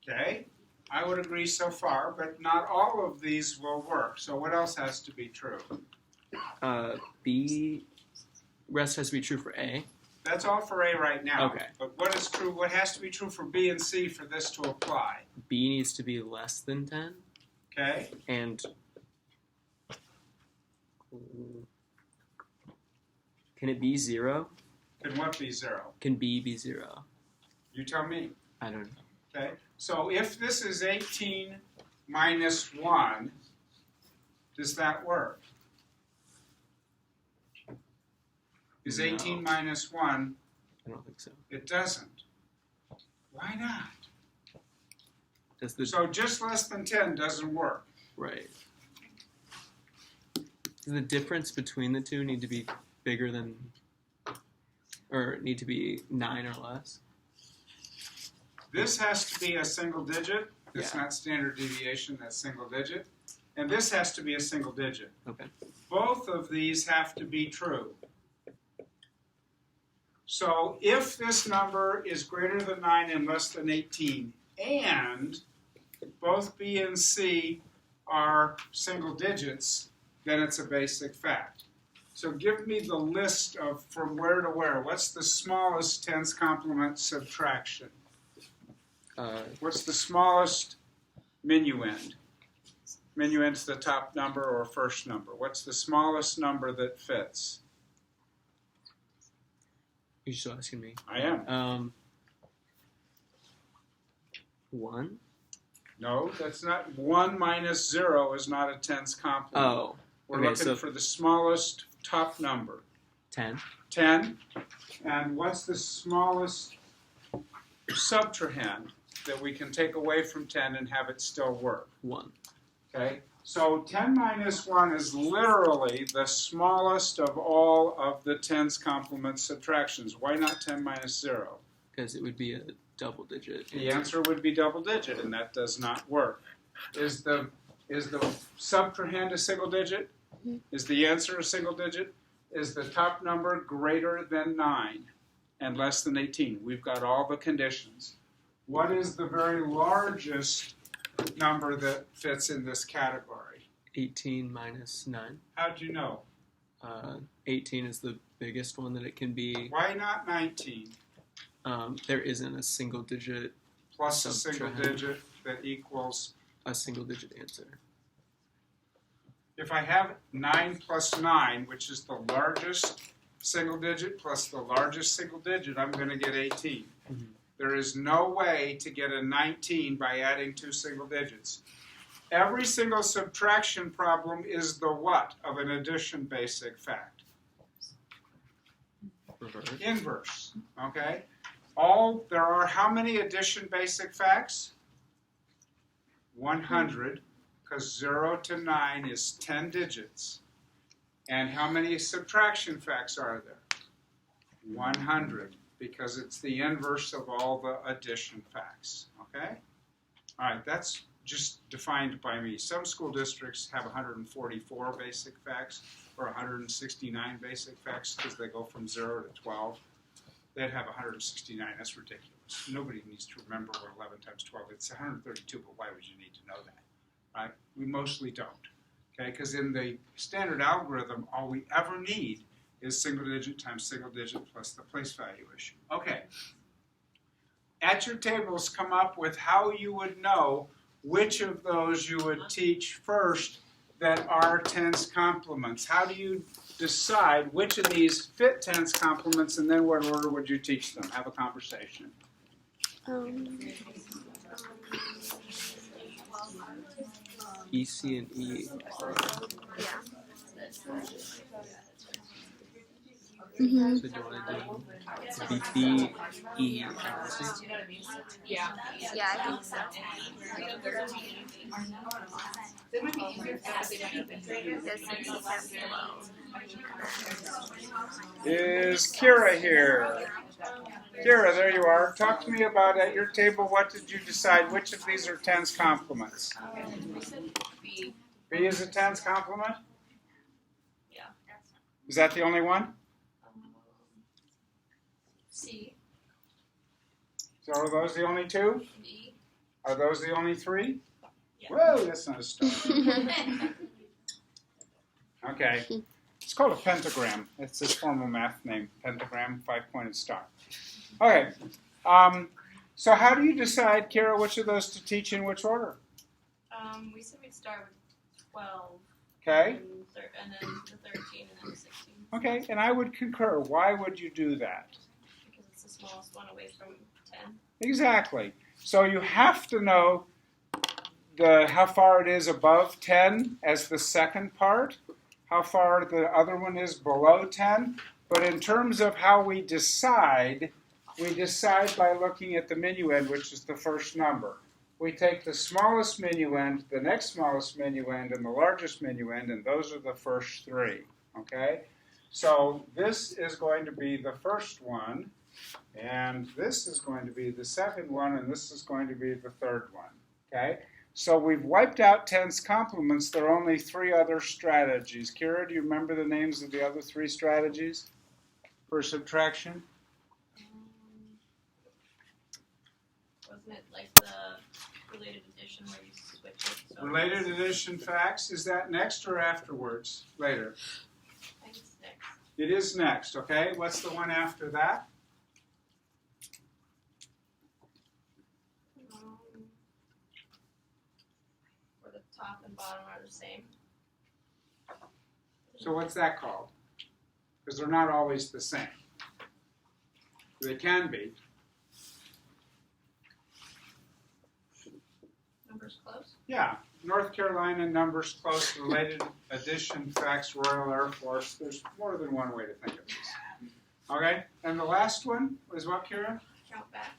S1: Okay? I would agree so far, but not all of these will work. So what else has to be true?
S11: B, rest has to be true for A.
S1: That's all for A right now.
S11: Okay.
S1: But what is true? What has to be true for B and C for this to apply?
S11: B needs to be less than 10,
S1: Okay?
S11: and can it be 0?
S1: Can what be 0?
S11: Can B be 0?
S1: You tell me.
S11: I don't know.
S1: Okay? So if this is 18 minus 1, does that work? Is 18
S11: No.
S1: minus 1?
S11: I don't think so.
S1: It doesn't. Why not?
S11: Does the
S1: So just less than 10 doesn't work.
S11: right? Does the difference between the two need to be bigger than, or need to be 9 or less?
S1: This has to be a single digit. It's
S11: Yeah.
S1: not standard deviation, that's single digit. And this has to be a single digit.
S11: Okay.
S1: Both of these have to be true. So if this number is greater than 9 and less than 18, and both B and C are single digits, then it's a basic fact. So give me the list of from where to where. What's the smallest tens complement subtraction? What's the smallest minuend? Minuend's the top number or first number. What's the smallest number that fits?
S11: You're still asking me.
S1: I am.
S11: 1?
S1: No, that's not. 1 minus 0 is not a tens complement.
S11: Oh,
S1: We're
S11: okay,
S1: looking
S11: so
S1: for the smallest top number.
S11: 10.
S1: 10. And what's the smallest subtrahend that we can take away from 10 and have it still work?
S11: 1.
S1: Okay? So 10 minus 1 is literally the smallest of all of the tens complement subtractions. Why not 10 minus 0?
S11: Because it would be a double digit.
S1: The answer would be double digit, and that does not work. Is the subtrahend a single digit? Is the answer a single digit? Is the top number greater than 9 and less than 18? We've got all the conditions. What is the very largest number that fits in this category?
S11: 18 minus 9.
S1: How'd you know?
S11: 18 is the biggest one that it can be.
S1: Why not 19?
S11: There isn't a single digit
S1: Plus a single
S11: subtrahend.
S1: digit that equals,
S11: A single digit answer.
S1: if I have 9 plus 9, which is the largest single digit plus the largest single digit, I'm going to get 18.
S11: Mhm.
S1: There is no way to get a 19 by adding 2 single digits. Every single subtraction problem is the what of an addition basic fact?
S11: Reverse.
S1: Inverse, okay? There are how many addition basic facts? 100, because 0 to 9 is 10 digits. And how many subtraction facts are there? 100, because it's the inverse of all the addition facts, okay? All right, that's just defined by me. Some school districts have 144 basic facts or 169 basic facts because they go from 0 to 12. They'd have 169. That's ridiculous. Nobody needs to remember what 11 times 12 is. It's 132, but why would you need to know that? Right? We mostly don't. Okay? Because in the standard algorithm, all we ever need is single digit times single digit plus the place value issue. Okay. At your tables, come up with how you would know which of those you would teach first that are tens complements. How do you decide which of these fit tens complements, and then what order would you teach them? Have a conversation.
S11: E, C, and E.
S7: Mm-hmm.
S11: So do you want to do B, E, and C?
S3: Yeah, I think so.
S4: It would be easier if they might even do
S3: This is step 12.
S1: Is Kira here? Kira, there you are. Talk to me about at your table, what did you decide? Which of these are tens complements?
S8: B.
S1: B is a tens complement?
S8: Yeah.
S1: Is that the only one?
S8: C.
S1: So are those the only two?
S8: D.
S1: Are those the only three?
S8: Yeah.
S1: Whoa, that's not a start. Okay. It's called a pentagram. It's this formal math name, pentagram, 5-pointed star. Okay. So how do you decide, Kira, which of those to teach in which order?
S8: We said we'd start with 12.
S1: Okay.
S8: And then the 13 and then the 16.
S1: Okay, and I would concur. Why would you do that?
S8: Because it's the smallest one away from 10.
S1: Exactly. So you have to know how far it is above 10 as the second part, how far the other one is below 10. But in terms of how we decide by looking at the minuend, which is the first number. We take the smallest minuend, the next smallest minuend, and the largest minuend, and those are the first three. Okay? So this is going to be the first one, and this is going to be the second one, and this is going to be the third one. Okay? So we've wiped out tens complements. There are only 3 other strategies. Kira, do you remember the names of the other 3 strategies for subtraction?
S8: Wasn't it like the related addition where you switch it? So
S1: Related addition facts, is that next or afterwards? Later.
S8: I think it's next.
S1: It is next, okay? What's the one after that?
S8: Where the top and bottom are the same.
S1: So what's that called? Because they're not always the same. They can be.
S8: Numbers close.
S1: Yeah, North Carolina numbers close, related addition facts, Royal Air Force. There's more than one way to think of this. Okay, and the last one is what, Kira?
S8: Count back.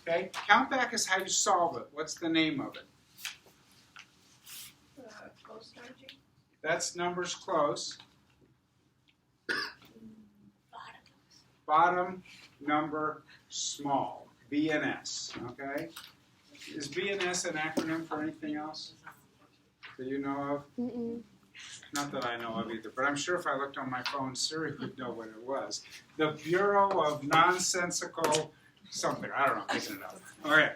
S1: Okay, count back is how you solve it. What's the name of it?
S8: Close
S1: That's numbers close. Bottom number small. BNS. Okay? Is BNS an acronym for anything else that you know of?
S7: Mm-mm.
S1: Not that I know of either, but I'm sure if I looked on my phone, Siri would know what it was. The Bureau of Nonsensical something. I don't know, making it up. Okay.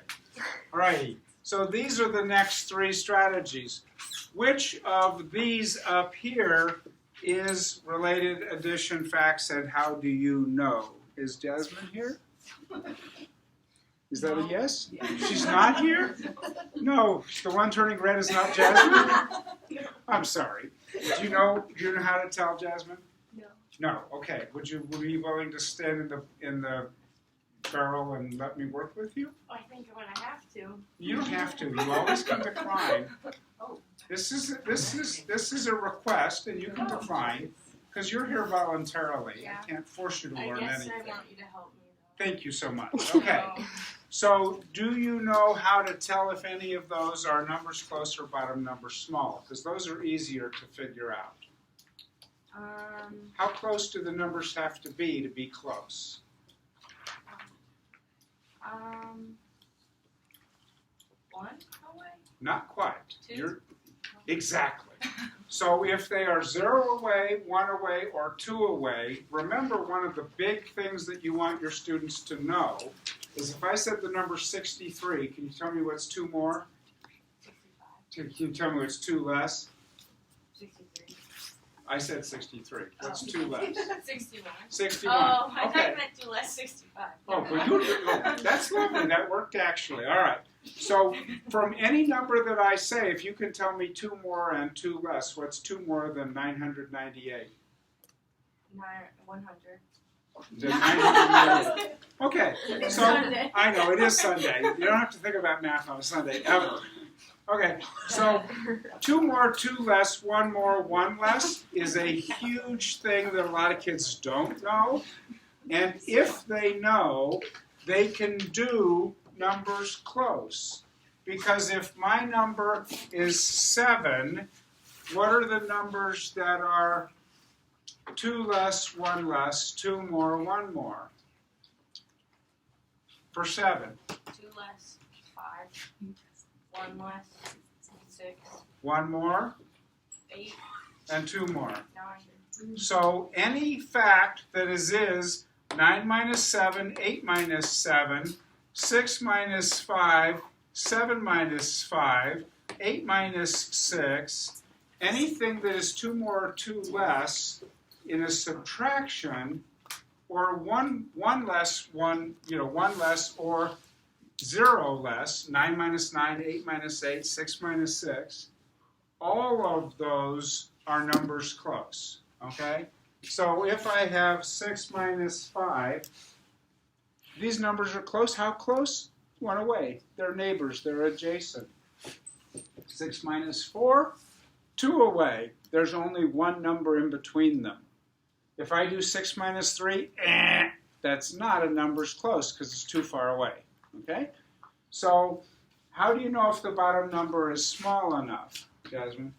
S1: All righty. So these are the next three strategies. Which of these up here is related addition, facts, and how do you know? Is Jasmine here? Is that a yes? She's not here? No, the one turning red is not Jasmine? I'm sorry. Do you know how to tell, Jasmine?
S8: No.
S1: No. Okay. Would you be willing to stand in the barrel and let me work with you?
S8: I think I'm gonna have to.
S1: You don't have to. You always can decline. This is a request, and you can decline because you're here voluntarily.
S8: Yeah.
S1: I can't force you to
S8: I
S1: learn
S8: guess
S1: anything.
S8: I want you to help me
S1: Thank you so much.
S8: though.
S1: Okay. So, do you know how to tell if any of those are numbers close or bottom numbers small? Because those are easier to figure out. How close do the numbers have to be close?
S8: One away?
S1: Not quite.
S8: Two?
S1: Exactly. So if they are 0 away, 1 away, or 2 away, remember one of the big things that you want your students to know is if I said the number 63, can you tell me what's 2 more?
S8: 65.
S1: Can you tell me what's 2 less?
S8: 63.
S1: I said 63. What's 2 less?
S8: 61.
S1: 61.
S8: Oh, I thought
S1: Okay.
S8: you meant 2 less 65.
S1: Oh, well, that's lovely. That worked actually. All right. So from any number that I say, if you can tell me 2 more and 2 less, what's 2 more than 998?
S8: 100.
S1: Is it 998? Okay.
S8: It's
S1: So
S8: Sunday.
S1: I know it is Sunday. You don't have to think about math on a Sunday ever. Okay. So 2 more, 2 less, 1 more, 1 less is a huge thing that a lot of kids don't know. And if they know, they can do numbers close. Because if my number is 7, what are the numbers that are 2 less, 1 less, 2 more, 1 more? For 7.
S8: 2 less 5. 1 less 6.
S1: 1 more
S8: 8.
S1: and 2 more.
S8: 9.
S1: So any fact that is 9 minus 7, 8 minus 7, 6 minus 5, 7 minus 5, 8 minus 6, anything that is 2 more or 2 less in a subtraction, or 1 less, 1 less, or 0 less, 9 minus 9, 8 minus 8, 6 minus 6, all of those are numbers close, okay? So if I have 6 minus 5, these numbers are close. How close? 1 away. They're neighbors. They're adjacent. 6 minus 4, 2 away. There's only 1 number in between them. If I do 6 minus 3, that's not a numbers close because it's too far away. Okay? So how do you know if the bottom number is small enough, Jasmine?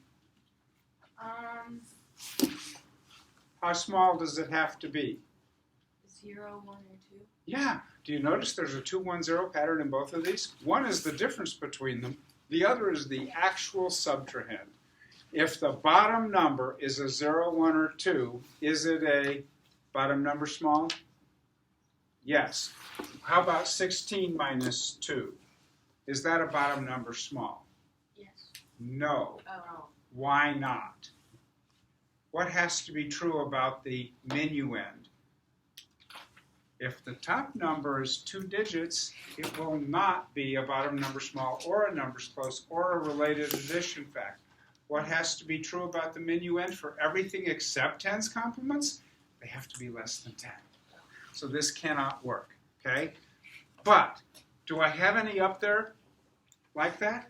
S1: How small does it have to be?
S8: 0, 1, or 2.
S1: Yeah. Do you notice there's a 2, 1, 0 pattern in both of these? One is the difference between them. The other is the actual subtrahend. If the bottom number is a 0, 1, or 2, is it a bottom number small? Yes. How about 16 minus 2? Is that a bottom number small?
S8: Yes.
S1: No.
S8: Oh.
S1: Why not? What has to be true about the minuend? If the top number is 2 digits, it will not be a bottom number small or a numbers close or a related addition fact. What has to be true about the minuend for everything except tens complements? They have to be less than 10. So this cannot work, okay? But do I have any up there like that?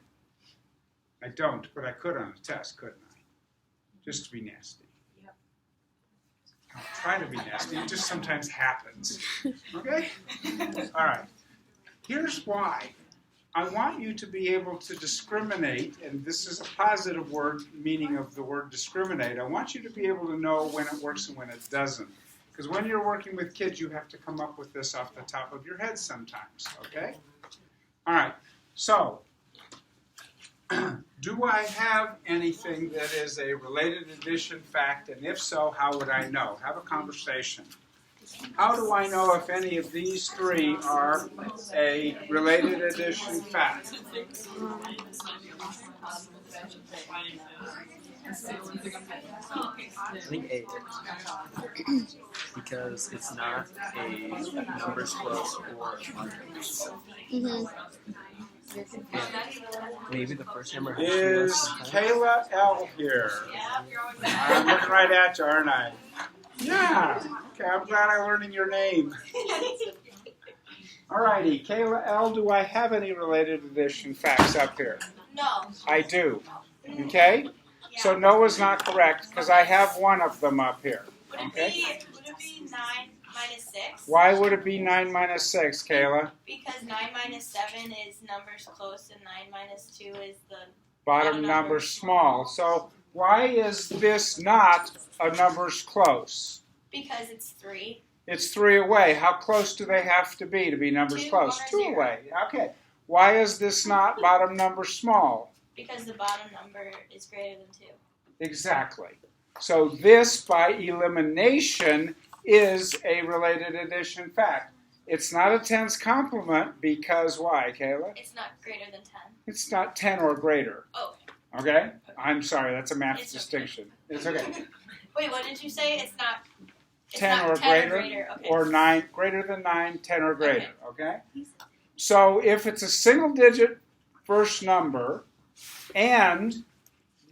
S1: I don't, but I could on a test, couldn't I? Just to be nasty.
S8: Yep.
S1: I'll try to be nasty. It just sometimes happens. Okay? All right. Here's why. I want you to be able to discriminate, and this is a positive word, meaning of the word discriminate. I want you to be able to know when it works and when it doesn't. Because when you're working with kids, you have to come up with this off the top of your head sometimes, okay? All right, so do I have anything that is a related addition fact, and if so, how would I know? Have a conversation. How do I know if any of these three are a related addition fact?
S11: I think 8. Because it's not a numbers close or numbers. Maybe the first number has
S1: Is Kayla L here? I'm looking right at you, aren't I? Yeah. Okay, I'm glad I'm learning your name. Alrighty, Kayla L, do I have any related addition facts up here?
S2: No.
S1: I do. Okay? So no is not correct because I have one of them up here. Okay?
S2: Would it be 9 minus 6?
S1: Why would it be 9 minus 6, Kayla?
S2: Because 9 minus 7 is numbers close and 9 minus 2 is the
S1: Bottom number small. So why is this not a numbers close?
S2: because it's 3.
S1: It's 3 away. How close do they have to be numbers
S2: 2,
S1: close?
S2: 1 or
S1: 2
S2: 0.
S1: away. Okay. Why is this not bottom number small?
S2: Because the bottom number is greater than 2.
S1: Exactly. So this, by elimination, is a related addition fact. It's not a tens complement because why, Kayla?
S2: It's not greater than 10.
S1: It's not 10 or greater.
S2: Oh.
S1: Okay? I'm sorry, that's a math
S2: It's
S1: distinction. It's okay.
S2: Wait, what did you say? It's not
S1: 10
S2: not
S1: or
S2: 10
S1: greater,
S2: Okay.
S1: or 9, greater than 9, 10 or greater, okay? So if it's a single digit first number, and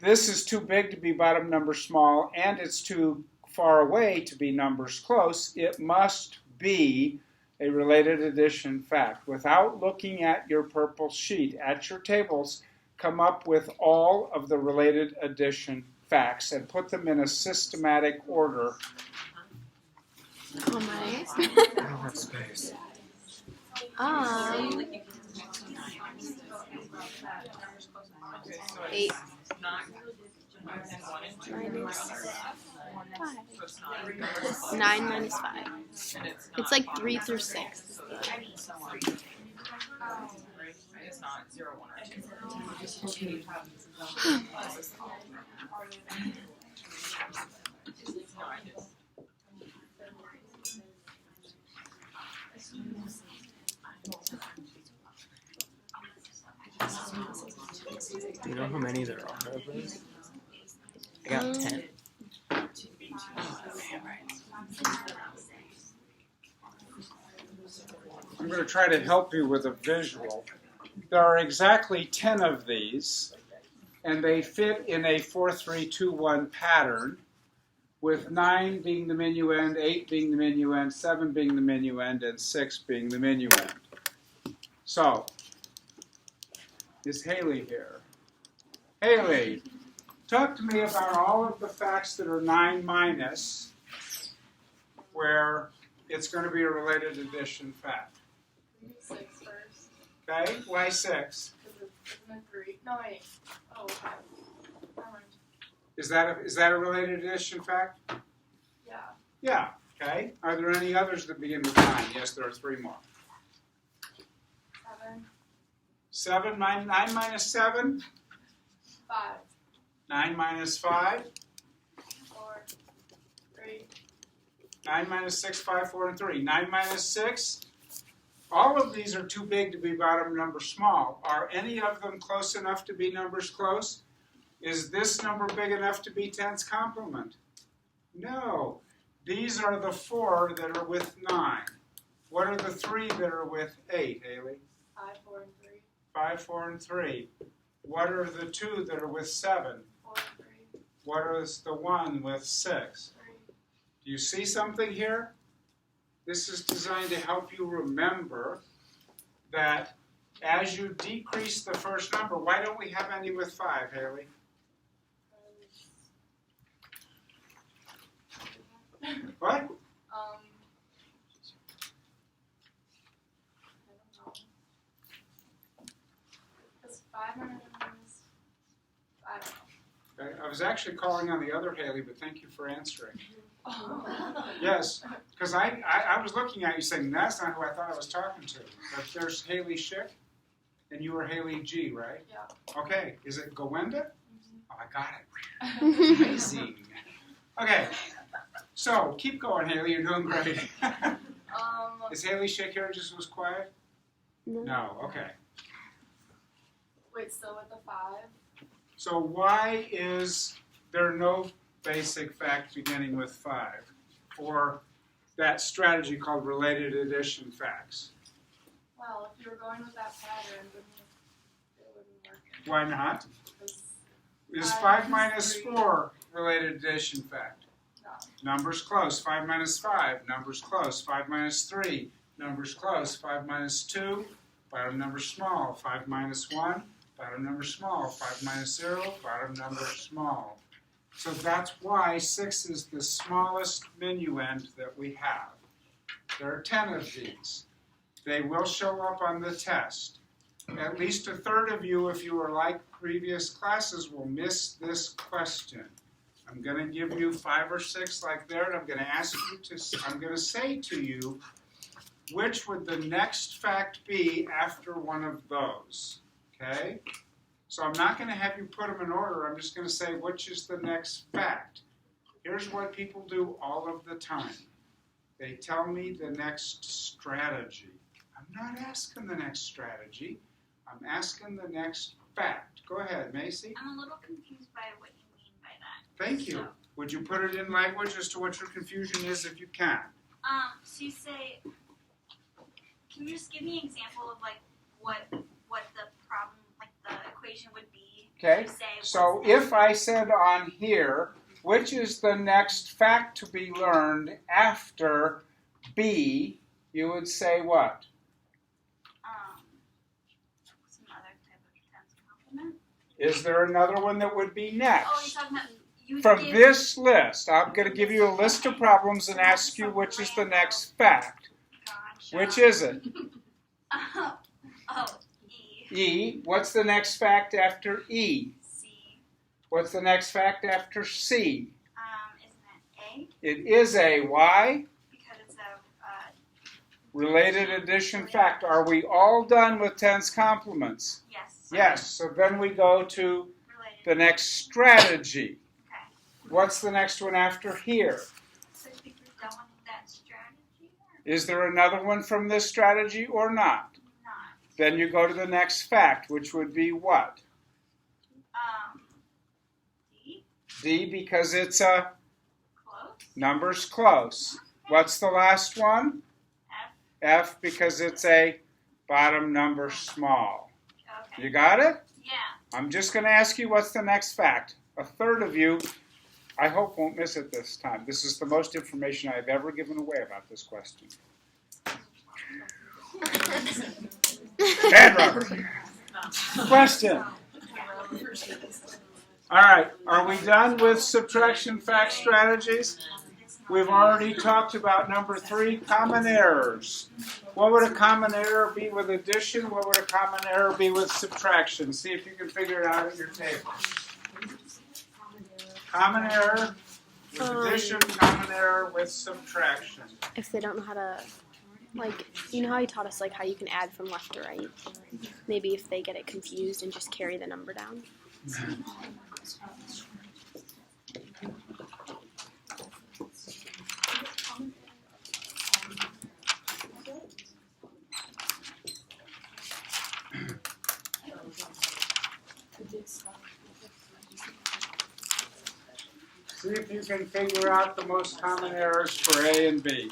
S1: this is too big to be bottom number small, and it's too far away to be numbers close, it must be a related addition fact. Without looking at your purple sheet, at your tables, come up with all of the related addition facts and put them in a systematic order.
S7: Oh my.
S11: I don't have space.
S7: Eight. Minus 9 minus 5. It's like 3 through 6.
S4: It's not 0, 1, or 2.
S11: Do you know how many there are of those? I got 10.
S1: I'm going to try to help you with a visual. There are exactly 10 of these, and they fit in a 4-3-2-1 pattern, with 9 being the minuend, 8 being the minuend, 7 being the minuend, and 6 being the minuend. So, is Haley here? Haley, talk to me about all of the facts that are 9 minus, where it's going to be a related addition fact.
S4: 6 first.
S1: Okay, why 6?
S4: Because isn't it 3? No, wait. Oh, 5. Never mind.
S1: Is that a related addition fact?
S4: Yeah.
S1: Yeah. Okay. Are there any others that begin with 9? Yes, there are 3 more.
S4: 7.
S1: 9 minus 7?
S4: 5.
S1: 9 minus 5?
S4: 4. 3.
S1: 9 minus 6, 5, 4, and 3. 9 minus 6? All of these are too big to be bottom number small. Are any of them close enough to be numbers close? Is this number big enough to be tens complement? No. These are the 4 that are with 9. What are the 3 that are with 8, Haley?
S4: 5, 4, and 3.
S1: 5, 4, and 3. What are the 2 that are with 7?
S4: 4 and 3.
S1: What is the 1 with 6?
S4: 3.
S1: Do you see something here? This is designed to help you remember that as you decrease the first number, why don't we have any with 5, Haley? What?
S4: I don't know.
S10: 5 minus, I don't know.
S1: Okay, I was actually calling on the other Haley, but thank you for answering.
S10: Oh.
S1: Yes, because I was looking at you saying, that's not who I thought I was talking to. But there's Haley Schick, and you were Haley G, right?
S10: Yeah.
S1: Okay, is it Gowenda? Oh, I got it. Amazing. Okay, so keep going, Haley. You're doing great. Is Haley Schick here just was quiet?
S7: No.
S1: No, okay.
S10: Wait, still with the 5?
S1: So why is there no basic fact beginning with 5 for that strategy called related addition facts?
S10: Well, if you were going with that pattern, it wouldn't work.
S1: Why not?
S10: Because
S1: Is 5
S10: 5
S1: minus
S10: 3.
S1: 4 related addition fact?
S10: No.
S1: Numbers close. 5 minus 5, numbers close. 5 minus 3, numbers close. 5 minus 2, bottom number small. 5 minus 1, bottom number small. 5 minus 0, bottom number small. So that's why 6 is the smallest minuend that we have. There are 10 of these. They will show up on the test. At least a third of you, if you are like previous classes, will miss this question. I'm going to give you 5 or 6 like there, and I'm going to ask you to, I'm going to say to you, which would the next fact be after one of those? Okay? So I'm not going to have you put them in order. I'm just going to say, which is the next fact? Here's what people do all of the time. They tell me the next strategy. I'm not asking the next strategy. I'm asking the next fact. Go ahead, Macy.
S3: I'm a little confused by what you mean by that.
S1: Thank you. Would you put it in language as to what your confusion is if you can?
S3: So you say, can you just give me an example of like what the problem, like the equation would be?
S1: Okay,
S3: You say
S1: so
S3: what's
S1: if I said on here, which is the next fact to be learned after B, you would say what?
S3: some other type of tense complement?
S1: Is there another one that would be
S3: Oh, you're
S1: next?
S3: talking about you would
S1: From
S3: give,
S1: this list, I'm going to give you a list of problems and ask you which is the next fact.
S3: Gotcha.
S1: Which is it?
S3: E.
S1: E. What's the next fact after E?
S3: C.
S1: What's the next fact after C?
S3: Isn't it A?
S1: It is A. Why?
S3: Because it's a
S1: Related addition fact. Are we all done with tense complements?
S3: yes.
S1: Yes. So then we go to
S3: Related.
S1: the next strategy.
S3: Okay.
S1: What's the next one after here?
S3: So you think we're done with that strategy or
S1: Is there another one from this strategy or not?
S3: not?
S1: Then you go to the next fact, which would be what?
S3: D.
S1: D, because it's a
S3: Close.
S1: numbers close. What's the last one?
S3: F.
S1: F, because it's a bottom number small.
S3: Okay.
S1: You got it?
S3: Yeah.
S1: I'm just going to ask you what's the next fact. A third of you, I hope, won't miss it this time. This is the most information I've ever given away about this question. Hand rubber. Question. All right, are we done with subtraction fact strategies? We've already talked about number 3, common errors. What would a common error be with addition? What would a common error be with subtraction? See if you can figure it out at your table. Common error with addition, common error with subtraction.
S7: If they don't know how to, like, you know how you taught us, like, how you can add from left to right? Maybe if they get it confused and just carry the number down.
S1: See if you can figure out the most common errors for A and B.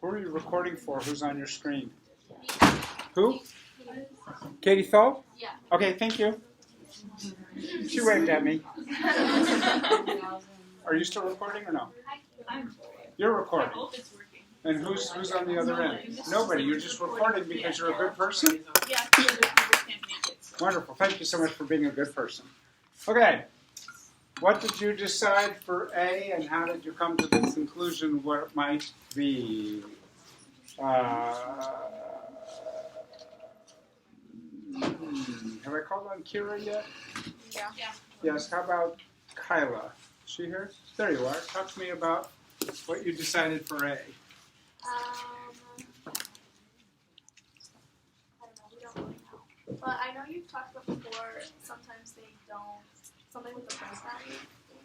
S1: Who are you recording for? Who's on your screen? Who? Katie Thole?
S10: Yeah.
S1: Okay, thank you. She waved at me. Are you still recording or no? You're
S6: I
S1: recording.
S6: hope it's working.
S1: And who's on the other end? Nobody. You're just recording because you're a good person?
S6: Yeah, the other people can't make it. So.
S1: Wonderful. Thank you so much for being a good person. Okay. What did you decide for A, and how did you come to the conclusion what it might be? Have I called on Kira yet?
S7: Yeah.
S1: Yes. How about Kyla? Is she here? There you are. Talk to me about what you decided for A.
S2: I don't know, we don't really know. But I know you've talked about before, sometimes they don't, something with the price value.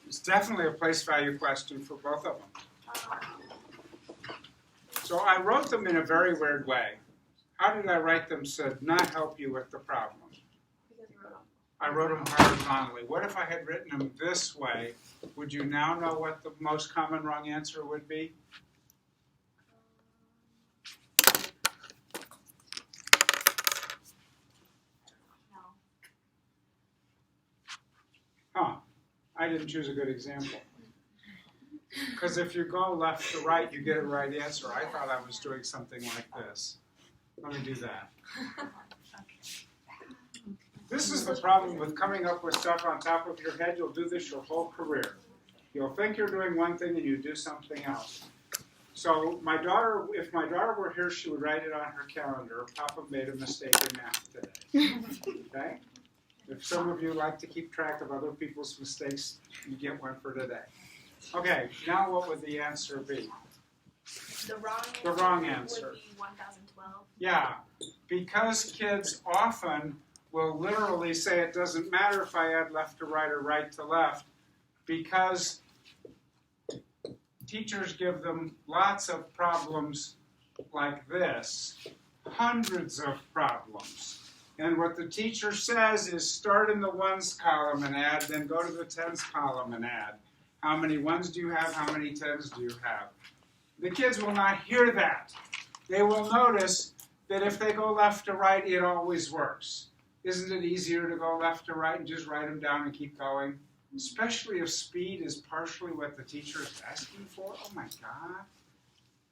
S1: It's definitely a place value question for both of them. So I wrote them in a very weird way. How did I write them to not help you with the problem?
S2: Because you wrote them.
S1: I wrote them horizontally. What if I had written them this way? Would you now know what the most common wrong answer would be? Huh. I didn't choose a good example. Because if you go left to right, you get a right answer. I thought I was doing something like this. Let me do that. This is the problem with coming up with stuff on top of your head. You'll do this your whole career. You'll think you're doing one thing and you do something else. So my daughter, if my daughter were here, she would write it on her calendar. Papa made a mistake in math today. Okay? If some of you like to keep track of other people's mistakes, you get one for today. Okay, now what would the answer be?
S2: The wrong answer,
S1: The wrong answer.
S2: would be 1012.
S1: Yeah, because kids often will literally say it doesn't matter if I add left to right or right to left, because teachers give them lots of problems like this, hundreds of problems. And what the teacher says is start in the ones column and add, then go to the tens column and add. How many ones do you have? How many tens do you have? The kids will not hear that. They will notice that if they go left to right, it always works. Isn't it easier to go left to right and just write them down and keep going? Especially if speed is partially what the teacher is asking for. Oh my God.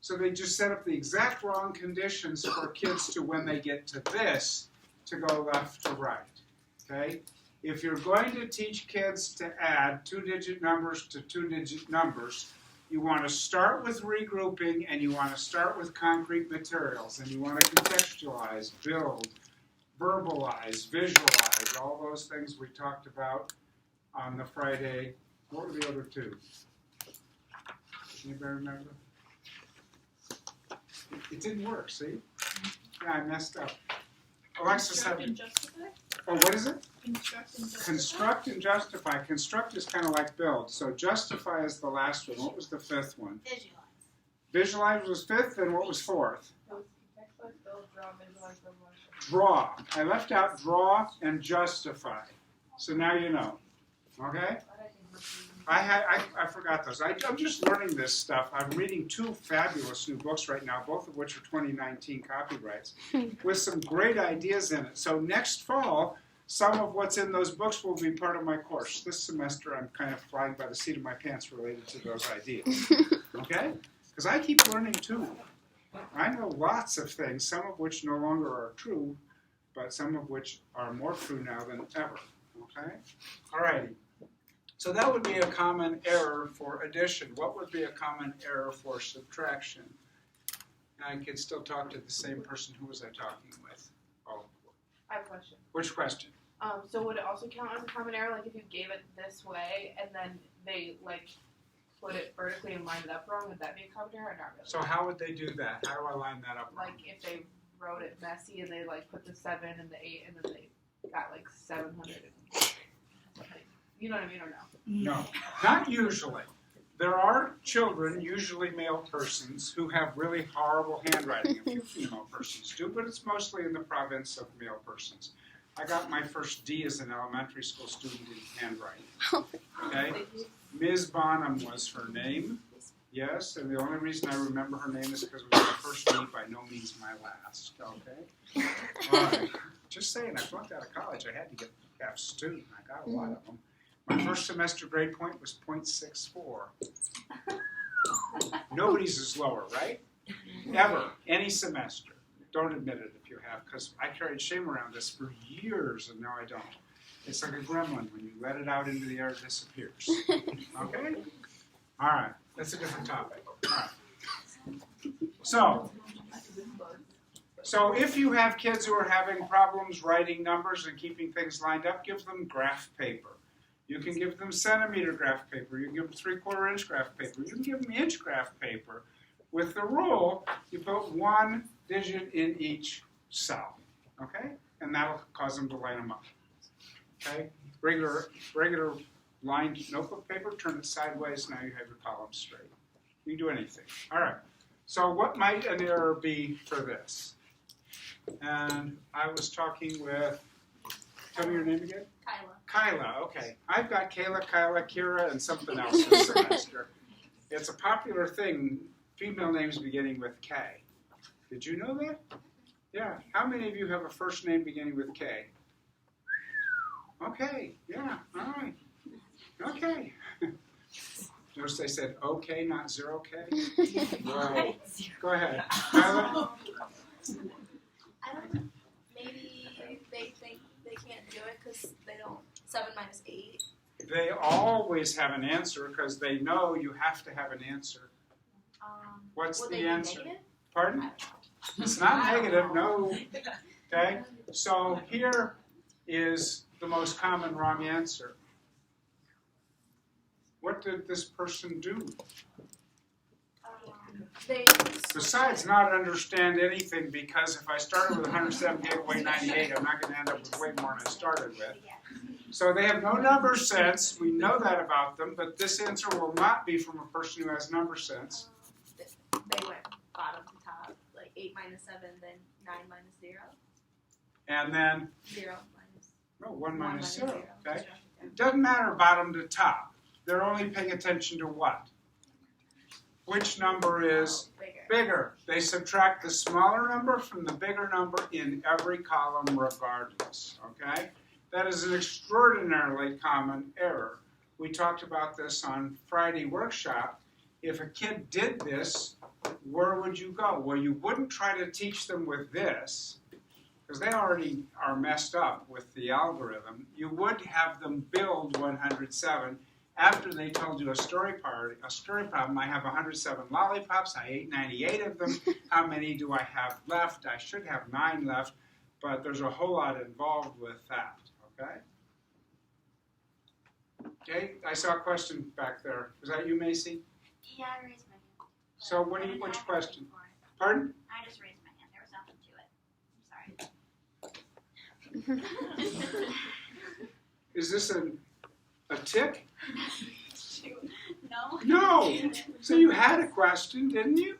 S1: So they just set up the exact wrong conditions for kids to, when they get to this, to go left to right. Okay? If you're going to teach kids to add two-digit numbers to two-digit numbers, you want to start with regrouping, and you want to start with concrete materials, and you want to contextualize, build, verbalize, visualize, all those things we talked about on the Friday. What were the other two? Anybody remember? It didn't work, see? Yeah, I messed up. Alexa said,
S6: Construct and justify?
S1: oh, what is it?
S6: Construct and justify.
S1: Construct and justify. Construct is kind of like build. So justify is the last one. What was the fifth one?
S2: Visualize.
S1: Visualize was fifth, and what was fourth?
S4: It was contextualize, build, draw, visualize, verbalize.
S1: Draw. I left out draw and justify. So now you know. Okay? I forgot those. I'm just learning this stuff. I'm reading two fabulous new books right now, both of which are 2019 copyrights, with some great ideas in it. So next fall, some of what's in those books will be part of my course. This semester, I'm kind of flying by the seat of my pants related to those ideas. Okay? Because I keep learning too. I know lots of things, some of which no longer are true, but some of which are more true now than ever. Okay? All righty. So that would be a common error for addition. What would be a common error for subtraction? And I could still talk to the same person. Who was I talking with? Oh,
S4: I have a question.
S1: which question?
S4: So would it also count as a common error, like if you gave it this way and then they like put it vertically and lined it up wrong? Would that be a common error or not really?
S1: So how would they do that? How do I line that up?
S4: Like if they wrote it messy and they like put the 7 and the 8 and then they got like 700. You know what I mean or no?
S1: No, not usually. There are children, usually male persons, who have really horrible handwriting. A few female persons do, but it's mostly in the province of male persons. I got my first D as an elementary school student in handwriting. Okay? Ms. Bonham was her name. Yes, and the only reason I remember her name is because it was my first D, by no means my last. Okay? All right. Just saying, I flunked out of college. I had to get F's too. I got a lot of them. My first semester grade point was 0.64. Nobody's is lower, right? Ever, any semester. Don't admit it if you have, because I carried shame around this for years and now I don't. It's like a gremlin. When you let it out into the air, it disappears. Okay? All right. That's a different topic. All right. So if you have kids who are having problems writing numbers and keeping things lined up, give them graph paper. You can give them centimeter graph paper. You can give them 3/4 inch graph paper. You can give them inch graph paper. With the rule, you put one digit in each cell, okay? And that'll cause them to line them up, okay? Regular lined notebook paper, turn it sideways, now you have your columns straight. You can do anything. All right, so what might an error be for this? And I was talking with, tell me your name again? Kyla, okay. I've got Kayla, Kyla, Kira, and something else this semester. It's a popular thing, female names beginning with K. Did you know that? Yeah. How many of you have a first name beginning with K? Okay, yeah, all right. Okay. Notice they said okay, not 0K? Right. Go ahead. Kyla?
S2: I don't know. Maybe they think they can't do it because they don't. 7 minus 8.
S1: They always have an answer because they know you have to have an answer. What's
S2: Would
S1: the
S2: they be
S1: answer?
S2: negative?
S1: Pardon? It's not negative, no. Okay? So here is the most common wrong answer. What did this person do?
S2: They
S1: Besides not understand anything, because if I started with 178, weigh 98, I'm not going to end up with way more than I started with. So they have no number sense. We know that about them, but this answer will not be from a person who has number sense.
S2: They went bottom to top, like 8 minus 7, then 9 minus 0.
S1: And then,
S2: 0 minus.
S1: no, 1 minus 0, okay?
S2: That's
S1: It doesn't matter bottom to top. They're only paying attention to what? Which number is bigger? They subtract the smaller number from the bigger number in every column regardless, okay? That is an extraordinarily common error. We talked about this on Friday workshop. If a kid did this, where would you go? Well, you wouldn't try to teach them with this, because they already are messed up with the algorithm. You would have them build 107 after they told you a story problem. I have 107 lollipops. I ate 98 of them. How many do I have left? I should have 9 left, but there's a whole lot involved with that. Okay? Okay, I saw a question back there. Was that you, Macy?
S3: Yeah, I raised my hand.
S1: So which question? Pardon?
S3: I just raised my hand. There was nothing to it. I'm sorry.
S1: Is this a tick?
S3: No.
S1: No. So you had a question, didn't you?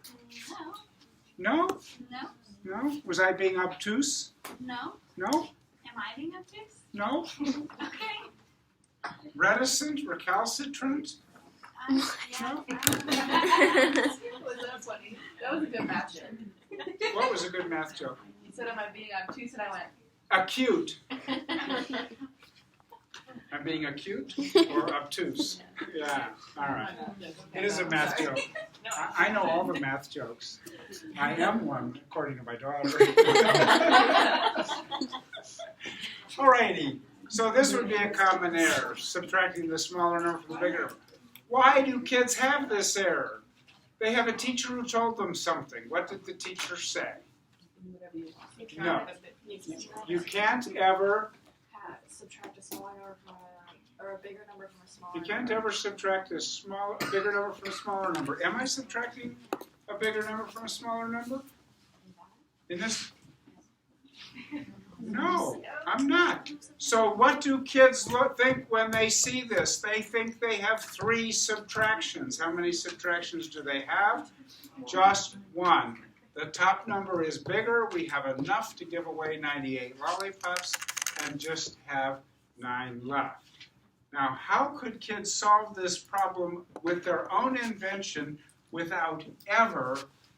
S3: No.
S1: No?
S3: No.
S1: No? Was I being obtuse?
S3: No.
S1: No?
S3: Am I being obtuse?
S1: No?
S3: Okay.
S1: Reticent? Recalcitrant?
S3: Yeah.
S4: Was that funny? That was a good math joke.
S1: What was a good math joke?
S4: You said, am I being obtuse? And I went,
S1: Acute. I'm being acute or obtuse? Yeah, all right. It is a math joke. I know all the math jokes. I am one, according to my daughter. All righty. So this would be a common error, subtracting the smaller number from the bigger. Why do kids have this error? They have a teacher who told them something. What did the teacher say? No. You can't ever,
S10: Subtract a smaller number from or a bigger number from a smaller
S1: you can't ever subtract a bigger number from a smaller number. Am I subtracting a bigger number from a smaller number? In this? No, I'm not. So what do kids think when they see this? They think they have 3 subtractions. How many subtractions do they have? Just 1. The top number is bigger. We have enough to give away 98 lollipops and just have 9 left. Now, how could kids solve this problem with their own invention without ever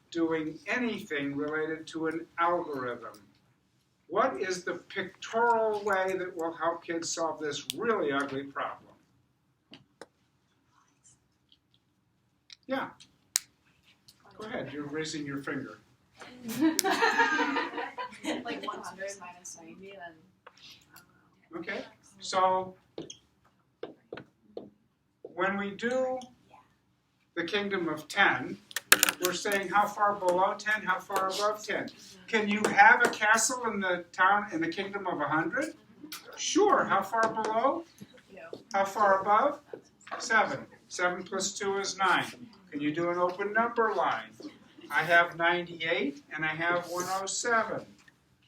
S1: doing anything related to an algorithm? What is the pictorial way that will help kids solve this really ugly problem? Yeah. Go ahead, you're raising your finger.
S4: Like 100 minus 90, then.
S1: Okay, so when we do the kingdom of 10, we're saying how far below 10, how far above 10. Can you have a castle in the town, in the kingdom of 100? Sure, how far below? How far above? 7. 7 plus 2 is 9. Can you do an open number line? I have 98 and I have 107.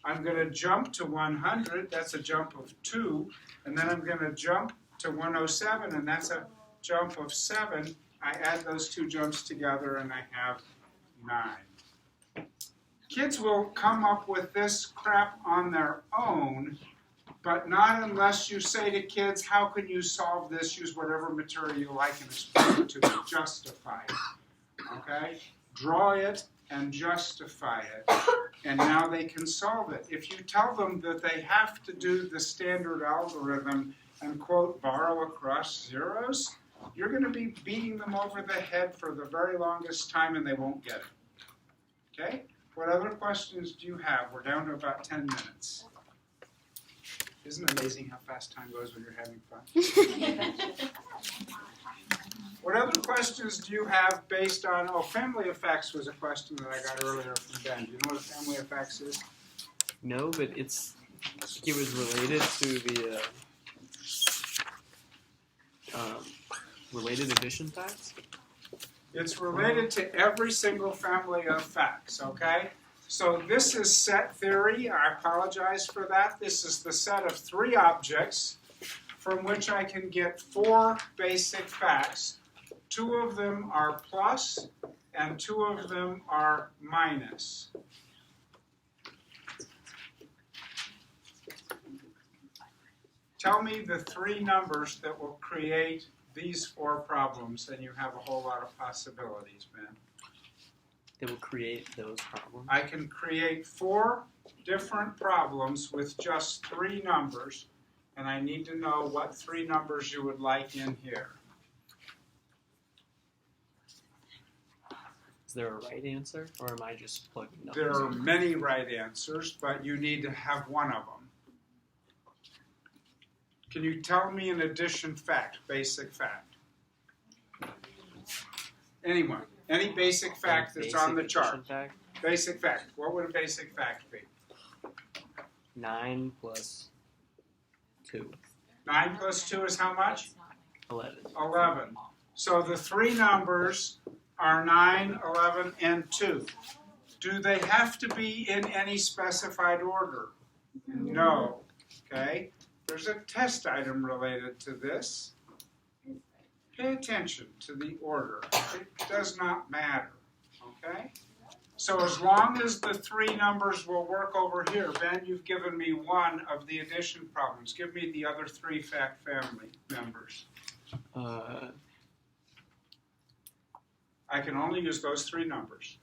S1: I'm going to jump to 100, that's a jump of 2, and then I'm going to jump to 107, and that's a jump of 7. I add those two jumps together and I have 9. Kids will come up with this crap on their own, but not unless you say to kids, how can you solve this? Use whatever material you like and explain it to them. Justify it. Okay? Draw it and justify it. And now they can solve it. If you tell them that they have to do the standard algorithm and, quote, borrow across zeros, you're going to be beating them over the head for the very longest time and they won't get it. Okay? What other questions do you have? We're down to about 10 minutes. Isn't it amazing how fast time goes when you're having fun? What other questions do you have based on, family effects was a question that I got earlier from Ben. Do you know what a family of facts is?
S11: No, but it was related to the related addition facts.
S1: It's related to every single family of facts, okay? So this is set theory. I apologize for that. This is the set of 3 objects from which I can get 4 basic facts. 2 of them are plus and 2 of them are minus. Tell me the 3 numbers that will create these 4 problems, and you have a whole lot of possibilities, Ben.
S11: They will create those problems.
S1: I can create 4 different problems with just 3 numbers, and I need to know what 3 numbers you would like in here.
S11: Is there a right answer, or am I just plugging numbers?
S1: There are many right answers, but you need to have one of them. Can you tell me an addition fact, basic fact? Anyone? Any basic fact that's on the chart?
S11: Fact?
S1: Basic fact. What would a basic fact be?
S11: 9 plus 2.
S1: 9 plus 2 is how much?
S11: 11.
S1: 11. So the 3 numbers are 9, 11, and 2. Do they have to be in any specified order? No. Okay? There's a test item related to this. Pay attention to the order. It does not matter. Okay? So as long as the 3 numbers will work over here, Ben, you've given me 1 of the addition problems. Give me the other 3 fact family members. I can only use those 3 numbers.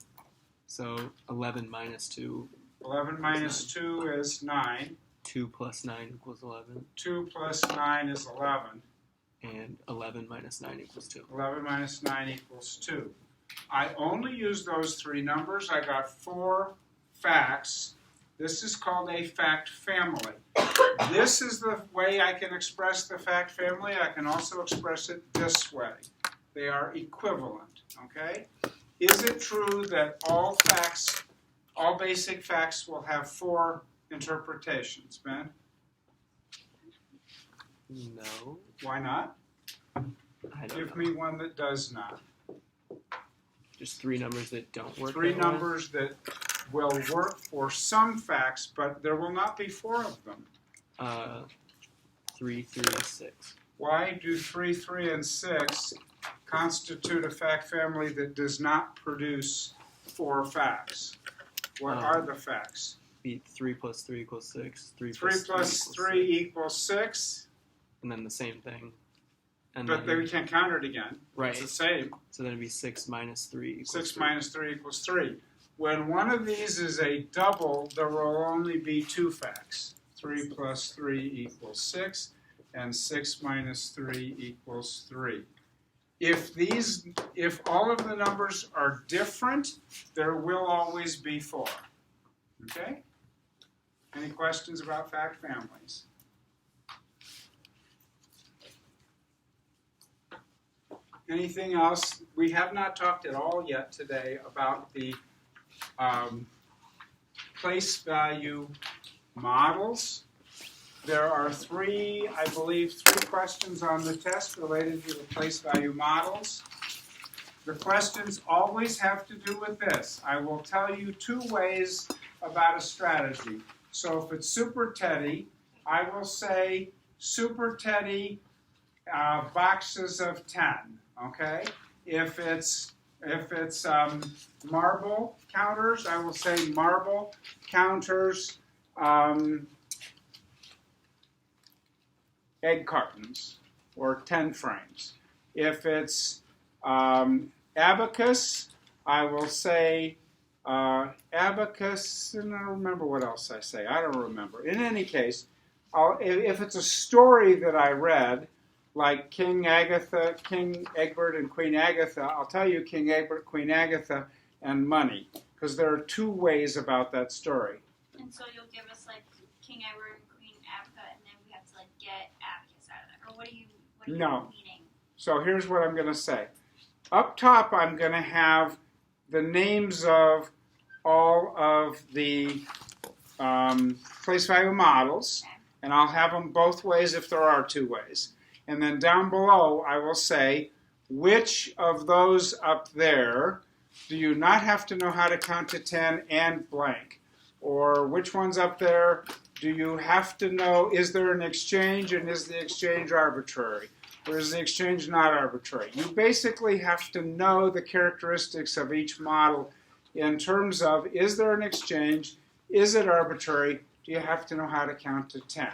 S11: So 11 minus 2.
S1: 11 minus 2 is 9.
S11: 2 plus 9 equals 11.
S1: 2 plus 9 is 11.
S11: And 11 minus 9 equals 2.
S1: 11 minus 9 equals 2. I only use those 3 numbers. I got 4 facts. This is called a fact family. This is the way I can express the fact family. I can also express it this way. They are equivalent, okay? Is it true that all facts, all basic facts will have 4 interpretations, Ben?
S11: No.
S1: Why not?
S11: I don't
S1: Give
S11: know.
S1: me one that does not.
S11: Just 3 numbers that don't work.
S1: 3
S11: that way?
S1: numbers that will work for some facts, but there will not be 4 of them.
S11: 3, 3, 6.
S1: Why do 3, 3, and 6 constitute a fact family that does not produce 4 facts? What are the facts?
S11: Be 3 plus 3 equals 6. 3
S1: 3 plus 3 equals 6,
S11: and then the same thing. And
S1: but then we can't count it again.
S11: Right.
S1: It's the same.
S11: So then it'd be 6 minus 3 equals
S1: 6
S11: 3.
S1: minus 3 equals 3. when one of these is a double, there will only be 2 facts. 3 plus 3 equals 6, and 6 minus 3 equals 3. If all of the numbers are different, there will always be 4. Okay? Any questions about fact families? Anything else? We have not talked at all yet today about the place value models. There are I believe three questions on the test related to the place value models. The questions always have to do with this. I will tell you 2 ways about a strategy. So if it's Super Teddy, I will say Super Teddy boxes of 10. Okay? If it's marble counters, I will say marble counters egg cartons or 10 frames. If it's abacus, I will say abacus, and I don't remember what else I say. I don't remember. In any case, if it's a story that I read, like King Egbert and Queen Agatha, I'll tell you King Egbert, Queen Agatha, and money, because there are 2 ways about that story.
S3: And so you'll give us like King Edward and Queen Agatha, and then we have to like get abacus out of that, or what are you meaning?
S1: So here's what I'm going to say. Up top, I'm going to have the names of all of the place value models, and I'll have them both ways if there are 2 ways. And then down below, I will say, which of those up there do you not have to know how to count to 10 and blank? Or which ones up there do you have to know, is there an exchange and is the exchange arbitrary? Or is the exchange not arbitrary? You basically have to know the characteristics of each model in terms of, is there an exchange? Is it arbitrary? Do you have to know how to count to 10?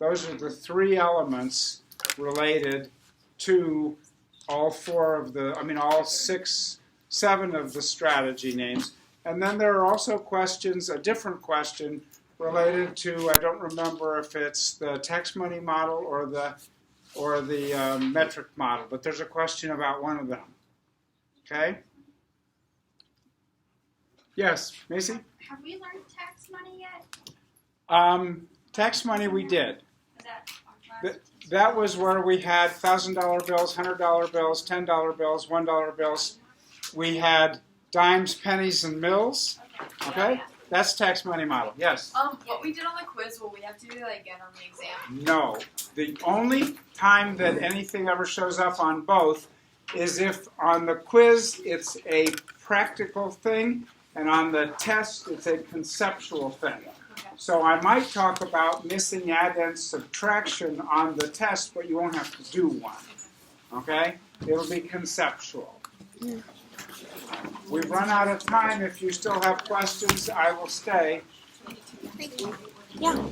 S1: Those are the 3 elements related to all 7 of the strategy names. And then there are also questions, a different question related to, I don't remember if it's the tax money model or the metric model, but there's a question about one of them. Okay? Yes, Macy?
S3: Have we learned tax money yet?
S1: Tax money we did.
S3: Is that on class?
S1: That was where we had $1,000 bills, $100 bills, $10 bills, $1 bills. We had dimes, pennies, and mills. Okay? That's tax money model. Yes?
S10: What we did on the quiz, will we have to do that again on the exam?
S1: No. The only time that anything ever shows up on both is if on the quiz it's a practical thing, and on the test it's a conceptual thing. So I might talk about missing, add, and subtraction on the test, but you won't have to do one. Okay? It'll be conceptual. We've run out of time. If you still have questions, I will stay.
S7: Yeah.